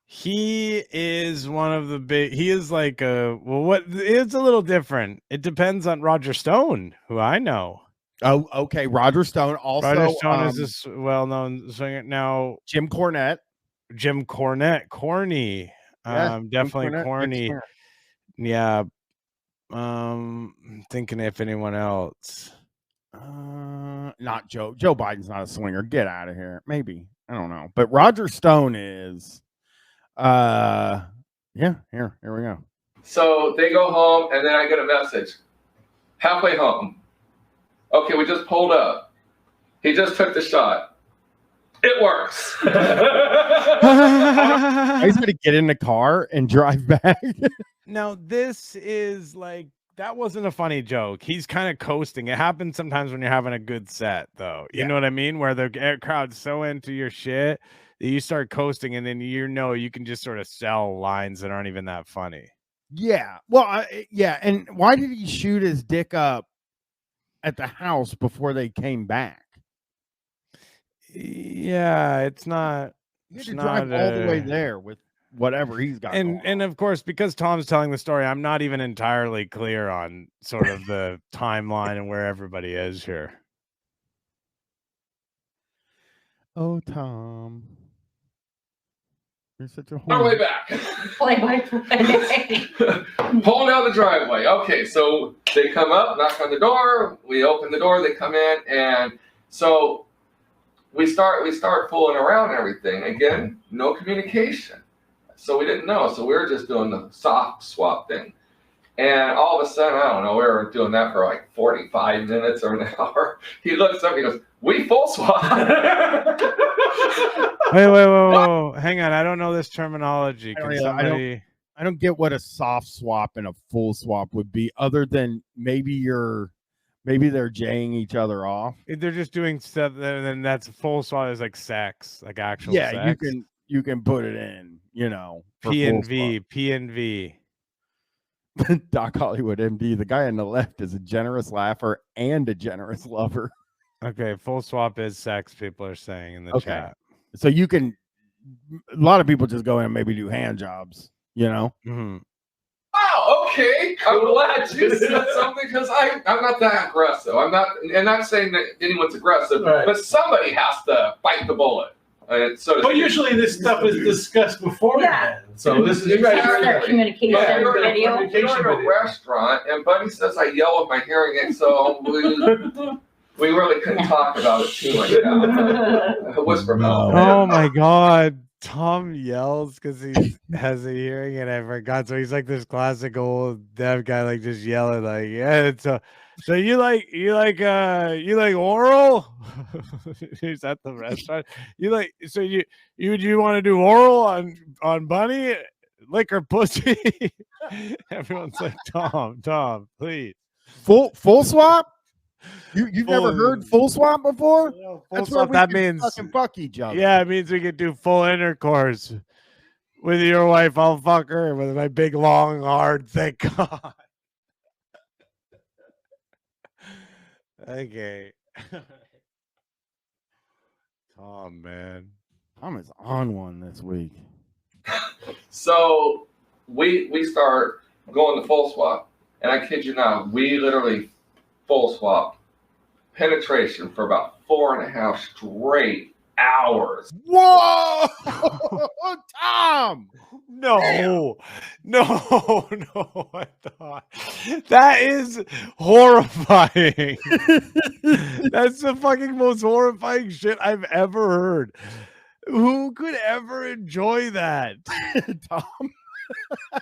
He is one of the big. He is like it's a little different. It depends on Roger Stone, who I know. Oh, okay. Roger Stone also. Roger Stone is this well-known singer now. Jim Cornette, corny. Definitely corny. Yeah. Thinking if anyone else. Not Joe. Joe Biden's not a swinger. Get out of here. Maybe. I don't know. But Roger Stone is. Yeah. Here we go. So they go home, and then I get a message. Halfway home. Okay, we just pulled up. He just took the shot. It works. I was going to get in the car and drive back. Now, this is like, that wasn't a funny joke. He's kind of coasting. It happens sometimes when you're having a good set, though. You know what I mean? Where the crowd's so into your shit that you start coasting, and then you can just sort of sell lines that aren't even that funny. Yeah. Well, and why did he shoot his dick up at the house before they came back? Yeah, it's not. You had to drive all the way there with whatever he's got. And of course, because Tom's telling the story, I'm not even entirely clear on sort of the timeline and where everybody is here. Oh, Tom, you're such a Our way whore. back. Play-by-play. Pulling down the driveway. Okay, so they come up, knock on the door. We open the door. They come in, and so we start fooling around and everything. Again, no communication. So we didn't know. So we were just doing the soft swap thing. And all of a sudden, I don't know, we were doing that for like 45 minutes or an hour. He looks up and he goes, "We full swap." Wait. Hang on. I don't know this terminology. Can somebody... I don't get what a soft swap and a full swap would be, other than maybe they're jaying each other off. They're just doing stuff, and then that's full swap is like sex, like actual Yeah, sex. you can put it in, for P and full V, P and V. swap. Doc Hollywood, MD. The guy on the left is a generous laugher and a generous lover. Okay, full swap is sex. People are saying in the Okay. chat. So you can. A lot of people just go in and maybe do hand jobs. Mhm. Wow, okay. I'm glad you said something because I'm not that aggressive. I'm not saying that anyone's aggressive, Right. but somebody has to bite the bullet. But usually this stuff is discussed beforehand. So this is Exactly. That's that communication Yeah, you're video. You're in a restaurant, and Buddy says I yell with my hearing aid, so we really couldn't talk about it too much now. Whisper mouth. Oh my God. Tom yells because he has a hearing and I forgot. So he's like this classic old deaf guy, like just yelling, like, yeah. So you like oral? He's at the restaurant. You want to do oral on Bunny? Lick her pussy? Everyone's like, Tom, please. Full swap. You've never heard full swap before? Full That's swap, where that we can means fucking fuck each other. Yeah, it means we can do full intercourse with your wife. I'll fuck her with my big, long, hard, thick cock. Okay. Tom, man. Tom is on one this week. So we start going to full swap, and I kid you not, we literally full swap penetration for about 4.5 straight hours. Whoa, Tom! No, I thought that is horrifying. That's the fucking most horrifying shit I've ever heard. Who could ever enjoy that? Tom.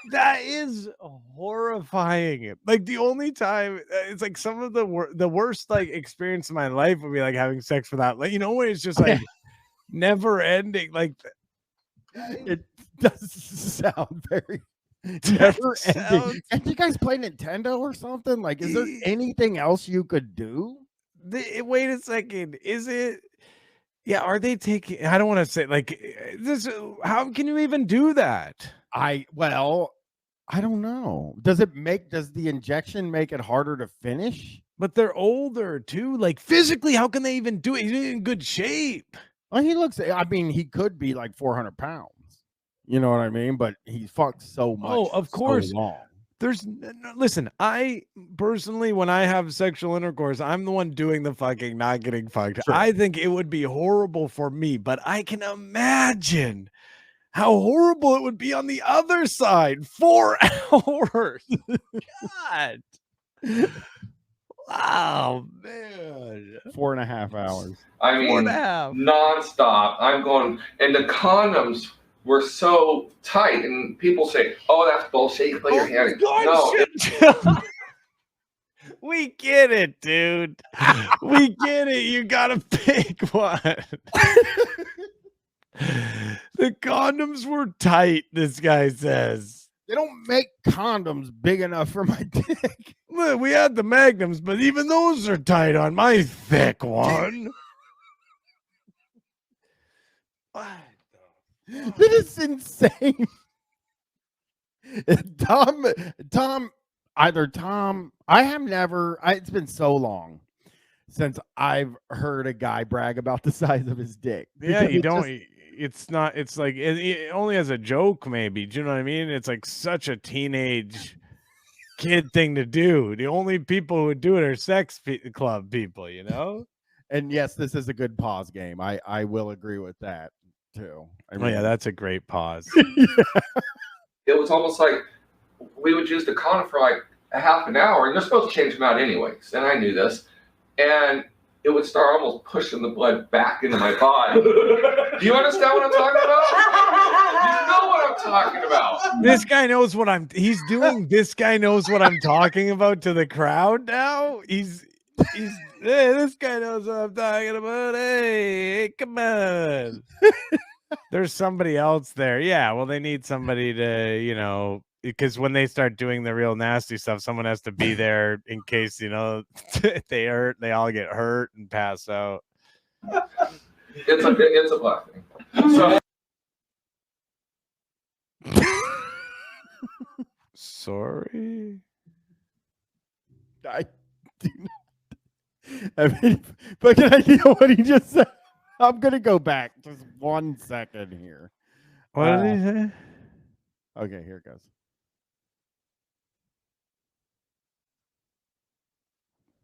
That is horrifying. Like the only time it's like some of the worst like experience of my life would be like having sex without, like, when it's just like never ending. Like It does sound very never ending. Can't you guys play Nintendo or something? Like, is there anything else you could do? Wait a second. Is it? Yeah. Are they taking? I don't want to say like this. How can you even do that? I don't know. Does the injection make it harder to finish? But they're older too. Like physically, how can they even do it? He's in good shape. Well, he could be like 400 pounds. You know what I mean? But he fucks so much. Oh, of course. So long. Listen, I personally, when I have sexual intercourse, I'm the one doing the fucking, not getting fucked. Sure. I think it would be horrible for me, but I can imagine how horrible it would be on the other side. 4 hours. God. Wow, man. 4.5 hours. I mean, nonstop. I'm going, and the condoms were so tight, and people say, "Oh, that's bullshit. You put your hand." No, we get it, dude. We get it. You gotta pick one. The condoms were tight, this guy says. They don't make condoms big enough for my dick. Look, we had the magnums, but even those are tight on my thick one. What? That is insane. Tom, I have never, it's been so long since I've heard a guy brag about the size of his dick. Yeah, Because it's not. It's like it only as a joke, maybe. Do you know what I mean? It's like such a teenage kid thing to do. The only people who would do it are sex club people, you know. And yes, this is a good pause game. I will agree with that too. Oh yeah, that's a great pause. It was almost like we would use the condom for like a half an hour, and they're supposed to change them out anyways. And I knew this, and it would start almost pushing the blood back into my body. Do you understand what I'm talking about? You know what I'm talking about. This guy knows what he's doing. This guy knows what I'm talking about to the crowd now. He's hey, this guy knows what I'm talking about. Hey, come on. There's somebody else there. Yeah, well, they need somebody to, you know, because when they start doing the real nasty stuff, someone has to be there in case, you know, they all get hurt and pass out. It's a black thing. So sorry. I do not. I mean, but can I hear what he just said? I'm gonna go back just 1 second here. What did he say? Okay, here it goes.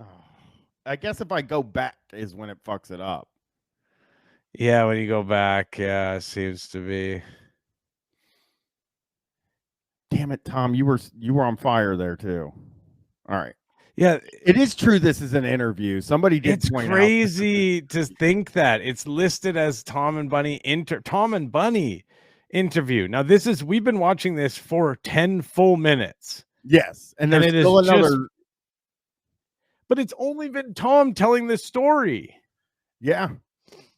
Oh, I guess if I go back is when it fucks it up. Yeah, when you go back, yeah, it seems to be. Damn it, Tom, you were on fire there too. All right. Yeah, it is true. This is an interview. Somebody did. It's point crazy to think that it's listed as Tom and Bunny interview. Now we've been watching this for 10 full minutes. Yes, and there's still another. But it's only been Tom telling this story. Yeah.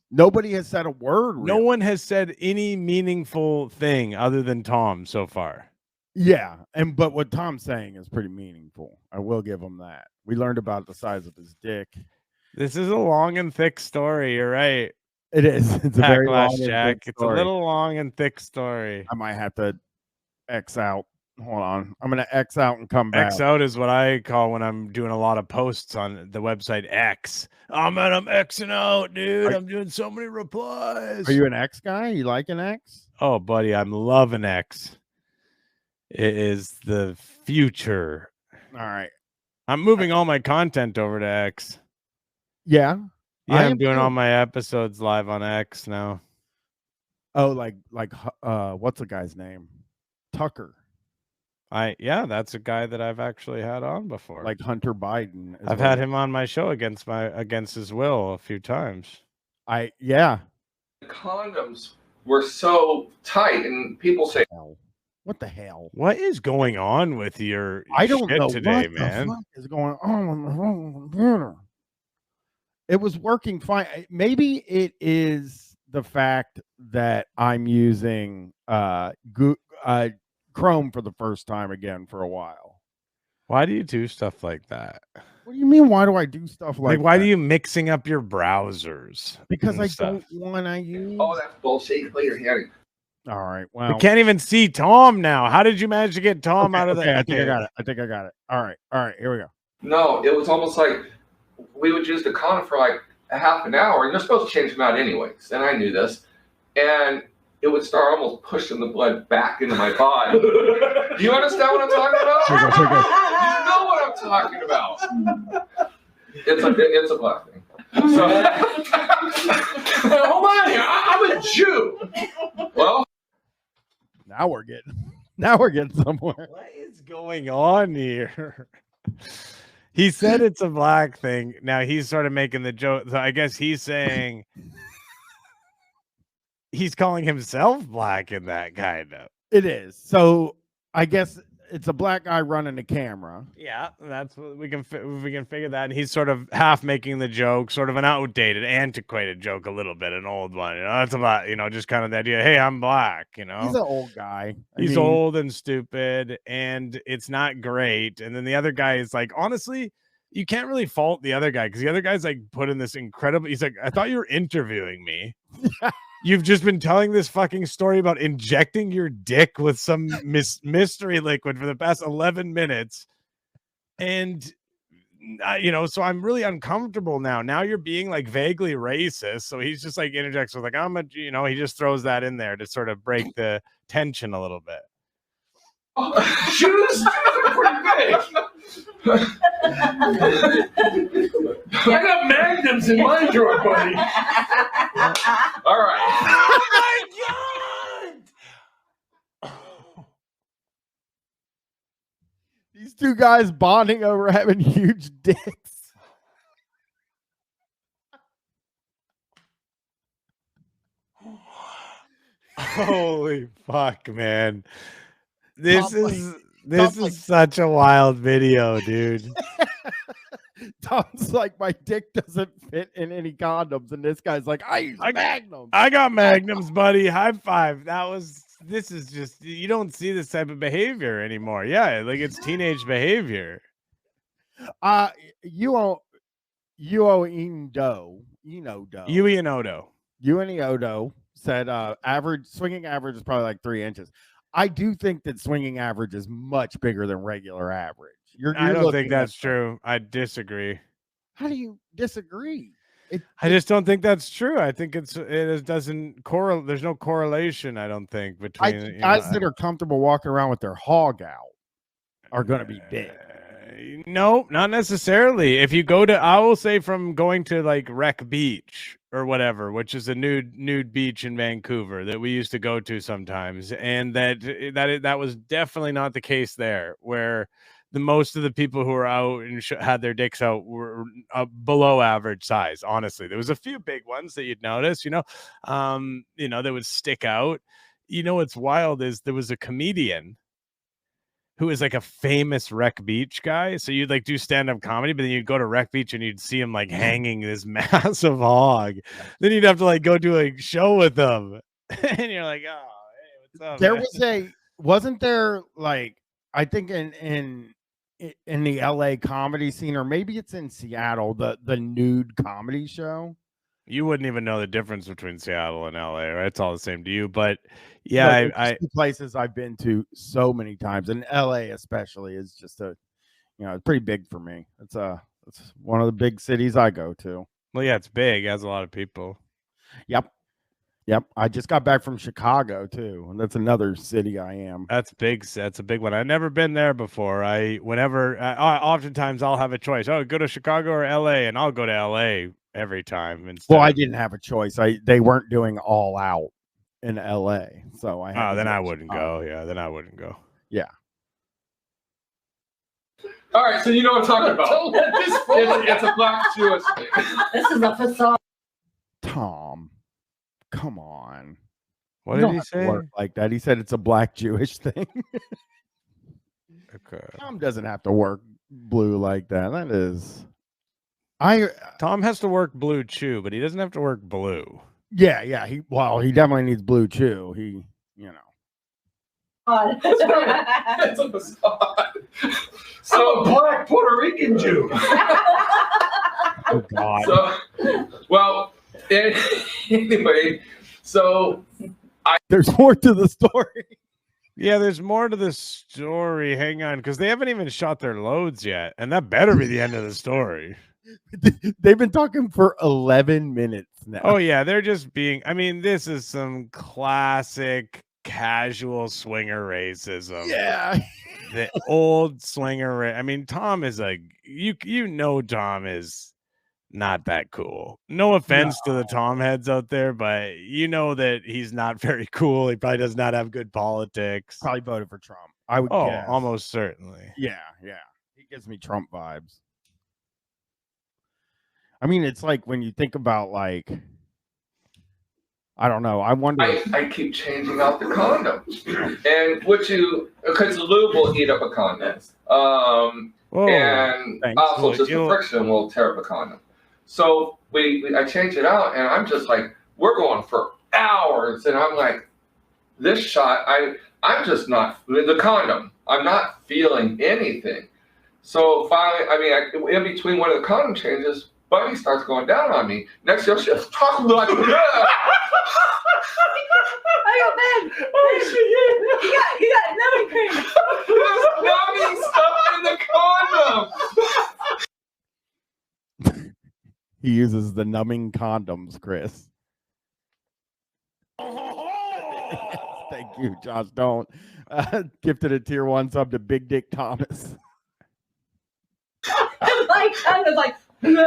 Nobody has said a word. No one has said any meaningful thing other than Tom so far. Yeah, but what Tom's saying is pretty meaningful. I will give him that. We learned about the size of his dick. This is a long and thick story. You're right. It is. It's a very long Jack. It's a little long and thick story. I might have to X out. Hold on. I'm going to X out and come back. X out is what I call when I'm doing a lot of posts on the website X. Oh, man, I'm Xing out, dude. I'm doing so many replies. Are you an X guy? You like an X? Oh, buddy, I'm loving X. It is the future. All right. I'm moving all my content over to X. Yeah. Yeah, I'm doing all my episodes live on X now. Oh, like what's the guy's name? Tucker. Yeah, that's a guy that I've actually had on before. Like Hunter Biden. I've had him on my show against his will a few times. Yeah. The condoms were so tight, and people say, "What the hell? What is going on with your I don't shit know today, what man? the fuck is going on the computer? It was working fine. Maybe it is the fact that I'm using Chrome for the first time again for a while. Why do you do stuff like that? What do you mean? Why do I do stuff like why that? do you mixing up your browsers? Because I don't want to use. "Oh, that's bullshit. Clear your hearing." All right. Well, we can't even see Tom now. How did you manage to get Tom out of there? I think I got it. All right. Here we go. No, it was almost like we would use the condom for like a half an hour, and they're supposed to change them out anyways. And I knew this, and it would start almost pushing the blood back into my body. Do you understand what I'm talking about? You know what I'm talking about. It's a black thing. So, hold on here. I'm a Jew. Well, now we're getting somewhere. What is going on here? He said it's a black thing. Now he's sort of making the joke. So I guess he's saying he's calling himself black in that kind of. It is. So I guess it's a black guy running the camera. Yeah, that's what we can figure that. And he's sort of half making the joke, sort of an outdated, antiquated joke, a little bit, an old one. You know, that's about, you know, just kind of the idea. Hey, I'm black. You know, he's an old guy. He's old and stupid, and it's not great. And then the other guy is like, honestly, you can't really fault the other guy because the other guy's like put in this incredible. He's like, I thought you were interviewing me. You've just been telling this fucking story about injecting your dick with some mystery liquid for the past 11 minutes. And so I'm really uncomfortable now. Now you're being like vaguely racist. So he's just like interjects with like, he just throws that in there to sort of break the tension a little bit. Shoes are pretty big. I got magnums in my drawer, buddy. All right. Oh my God! These two guys bonding over having huge dicks. Holy fuck, man. This Tom's is such a wild video, dude. Tom's like, my dick doesn't fit in any condoms, and this guy's like, I use magnums. I got magnums, buddy. High five. This is just, you don't see this type of behavior anymore. Yeah, like it's teenage behavior. Uo Odo said swinging average is probably like 3 inches. I do think that swinging average is much bigger than regular average. I don't think that's true. I disagree. How do you disagree? I just don't think that's true. I think it doesn't correlate. There's no correlation, I don't think, between guys that are comfortable walking around with their hog out are going to be big. No, not necessarily. If you go to, I will say, from going to like Wreck Beach or whatever, which is a nude beach in Vancouver that we used to go to sometimes, and that was definitely not the case there, where most of the people who were out and had their dicks out were below average size. Honestly, there was a few big ones that you'd notice, that would stick out. What's wild is there was a comedian who is like a famous Wreck Beach guy. So you'd like do stand-up comedy, but then you'd go to Wreck Beach and you'd see him like hanging this massive hog. Then you'd have to like go do a show with them. And you're like, oh, hey, what's up? Wasn't there like, I think in the LA comedy scene, or maybe it's in Seattle, the nude comedy show. You wouldn't even know the difference between Seattle and LA, right? It's all the same to you. But yeah, I places I've been to so many times, and LA especially is just it's pretty big for me. It's one of the big cities I go to. Well, yeah, it's big. It has a lot of people. Yep. I just got back from Chicago too, and that's another city I am. That's big. That's a big one. I've never been there before. Oftentimes I'll have a choice. Oh, go to Chicago or LA, and I'll go to LA every time. Well, I didn't have a choice. They weren't doing All Out in LA, so I. Then I wouldn't go. Yeah, then I wouldn't go. Yeah. All right, so you know what I'm talking about. It's a black Jewish thing. This is a facade. Tom, come on. What did he say? Work like that. He said it's a black Jewish thing. Okay. Tom doesn't have to work blue like that. That is. Tom has to work blue chew, but he doesn't have to work blue. Yeah. He definitely needs blue chew. It's a facade. So a black Puerto Rican Jew. Oh God. Anyway, so there's more to the story. Yeah, there's more to the story. Hang on, because they haven't even shot their loads yet, and that better be the end of the story. They've been talking for 11 minutes now. Oh yeah, they're just being. I mean, this is some classic casual swinger racism. Yeah, the old swinger. I mean, Tom is Tom is not that cool. No offense to the Tom heads out there, but you know that he's not very cool. He probably does not have good politics. Probably voted for Trump. I would guess. Almost certainly. Yeah. He gives me Trump vibes. I mean, it's like when you think about like, I don't know. I wonder. I keep changing out the condoms, and because the lube will eat up a condom, and also just the friction will tear up a condom. So I change it out, and I'm just like, we're going for hours, and I'm like, this shot, I'm just not the condom. I'm not feeling anything. So finally, in between one of the condom changes, Bunny starts going down on me. Next year, she's talking like, I got bad. Oh, you got numbing cream. There's numbing stuff in the condom. He uses the numbing condoms, Chris. Thank you, Josh. Don't. Gifted a tier 1 sub to Big Dick Thomas. My tongue is like, it's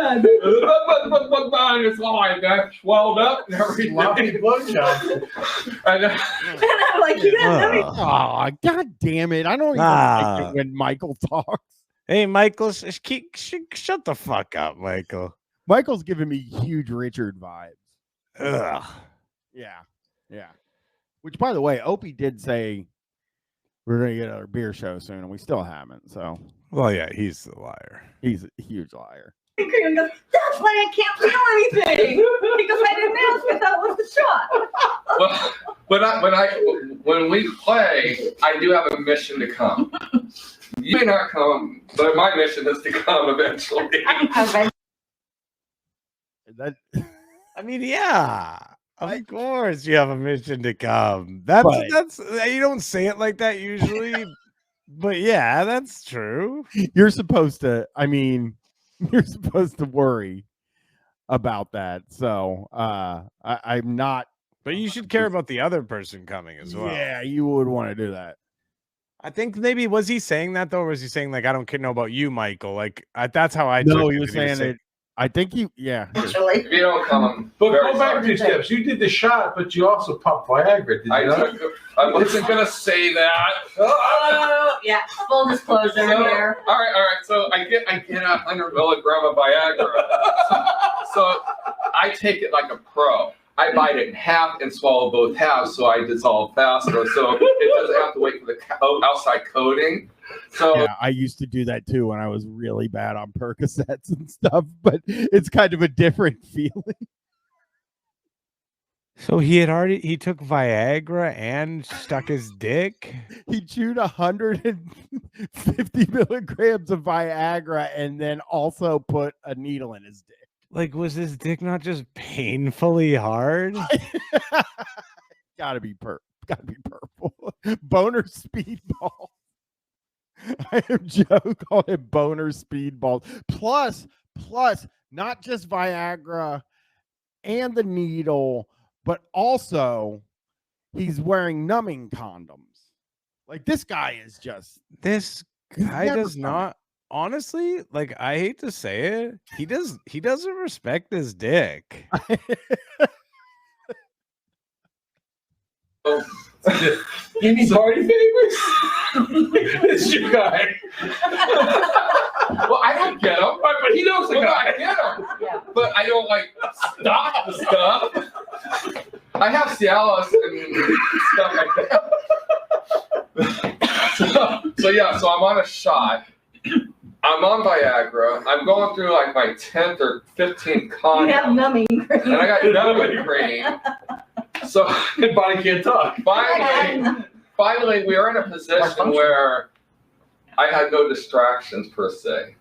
all I got swelled up and everything. Sloppy blowjob. And, and I'm like, you got me. Oh, God damn it. I don't even like it when Michael talks. Hey, Michael, shut the fuck up, Michael. Michael's giving me huge Richard vibes. Ugh. Yeah. Which, by the way, Opie did say we're going to get our beer show soon, and we still haven't. So, Well, yeah, he's the liar. he's a huge liar. And goes, that's why I can't feel anything. Because I didn't ask if that was the shot. well, when we play, I do have a mission to come. You may not come, but my mission is to come eventually. That I mean, yeah, of course you have a mission to come. That's you don't say it like that usually, but yeah, that's true. you're supposed to. I mean, you're supposed to worry about that. So, I'm not. But you should care about the other person coming as well. Yeah, you would want to do that. I think maybe was he saying that though, or was he saying like I don't know about you, Michael? Like that's how I. No, took he it. was saying it. I think yeah. Actually. If you don't come, But very go back sorry. 2 steps. You did the shot, but you also popped Viagra, did you not? I wasn't gonna say that. Oh, yeah. Full disclosure here. All right. So I get 100 milligram of Viagra. So I take it like a pro. I bite it in half and swallow both halves, so I dissolve faster. So it doesn't have to wait for the outside coating. So Yeah, I used to do that too when I was really bad on Percocets and stuff, but it's kind of a different feeling. So he took Viagra and stuck his dick. He chewed 150 milligrams of Viagra and then also put a needle in his dick. Like, was his dick not just painfully hard? Gotta be purple. Boner speedball. I am Joe called it boner speedball. Plus, not just Viagra and the needle, but also he's wearing numbing condoms. Like this guy is just This guy never does done not. Honestly, like I hate to say it, he doesn't respect his dick. You need party favors? It's your guy. well, I don't get them, but he knows the guy. I get them, Yeah. but I don't like stop the stuff. I have Cialis and stuff like that. So I'm on a shot. I'm on Viagra. I'm going through like my 10th or 15th condom. You have numbing cream. And I got numbing cream. So Your body can't talk. finally, we are in a position where I had no distractions per se.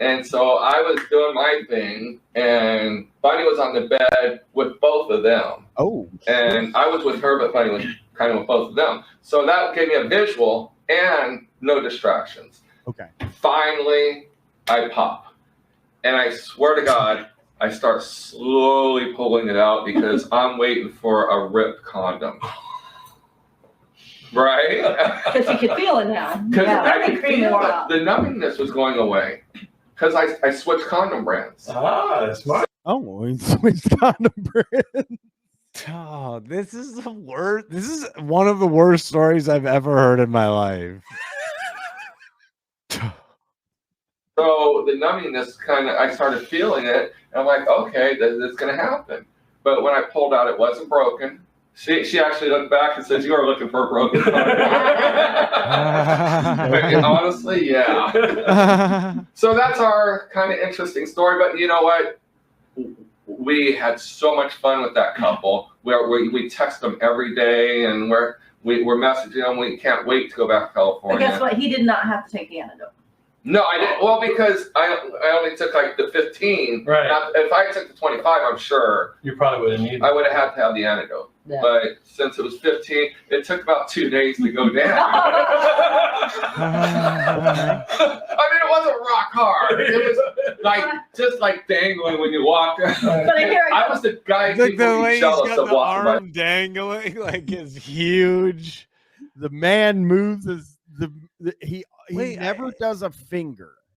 And so I was doing my thing, and Bunny was on the bed with both of them. oh. And I was with her, but Bunny was kind of with both of them. So that gave me a visual and no distractions. Okay. Finally, I pop. And I swear to God, I start slowly pulling it out because I'm waiting for a ripped condom. Right? Because you can feel it now. Because Yeah, I numbing could cream feel wore it. off. The numbingness was going away. Because I switched condom brands. Ah, that's smart. Oh, he switched condom brand. Oh, this is the worst. This is one of the worst stories I've ever heard in my life. So the numbingness I started feeling it. And I'm like, okay, that's going to happen. But when I pulled out, it wasn't broken. She actually looked back and said, you are looking for a broken condom. Honestly, yeah. So that's our kind of interesting story. But you know what? We had so much fun with that couple. We text them every day, and we're messaging them. We can't wait to go back to But California. guess what? He did not have to take the antidote. No, I didn't. Well, because I only took like the 15. Right. Now, if I took the 25, I'm sure You probably would have needed I would have had to have the antidote. Yeah. But since it was 15, it took about 2 days to go down. I mean, it it wasn't rock hard. It was like just like dangling when you walk. But I was the guy Look people the would way be he's jealous got of the walking by. arm dangling, like it's huge. The man moves he Wait, never does a finger.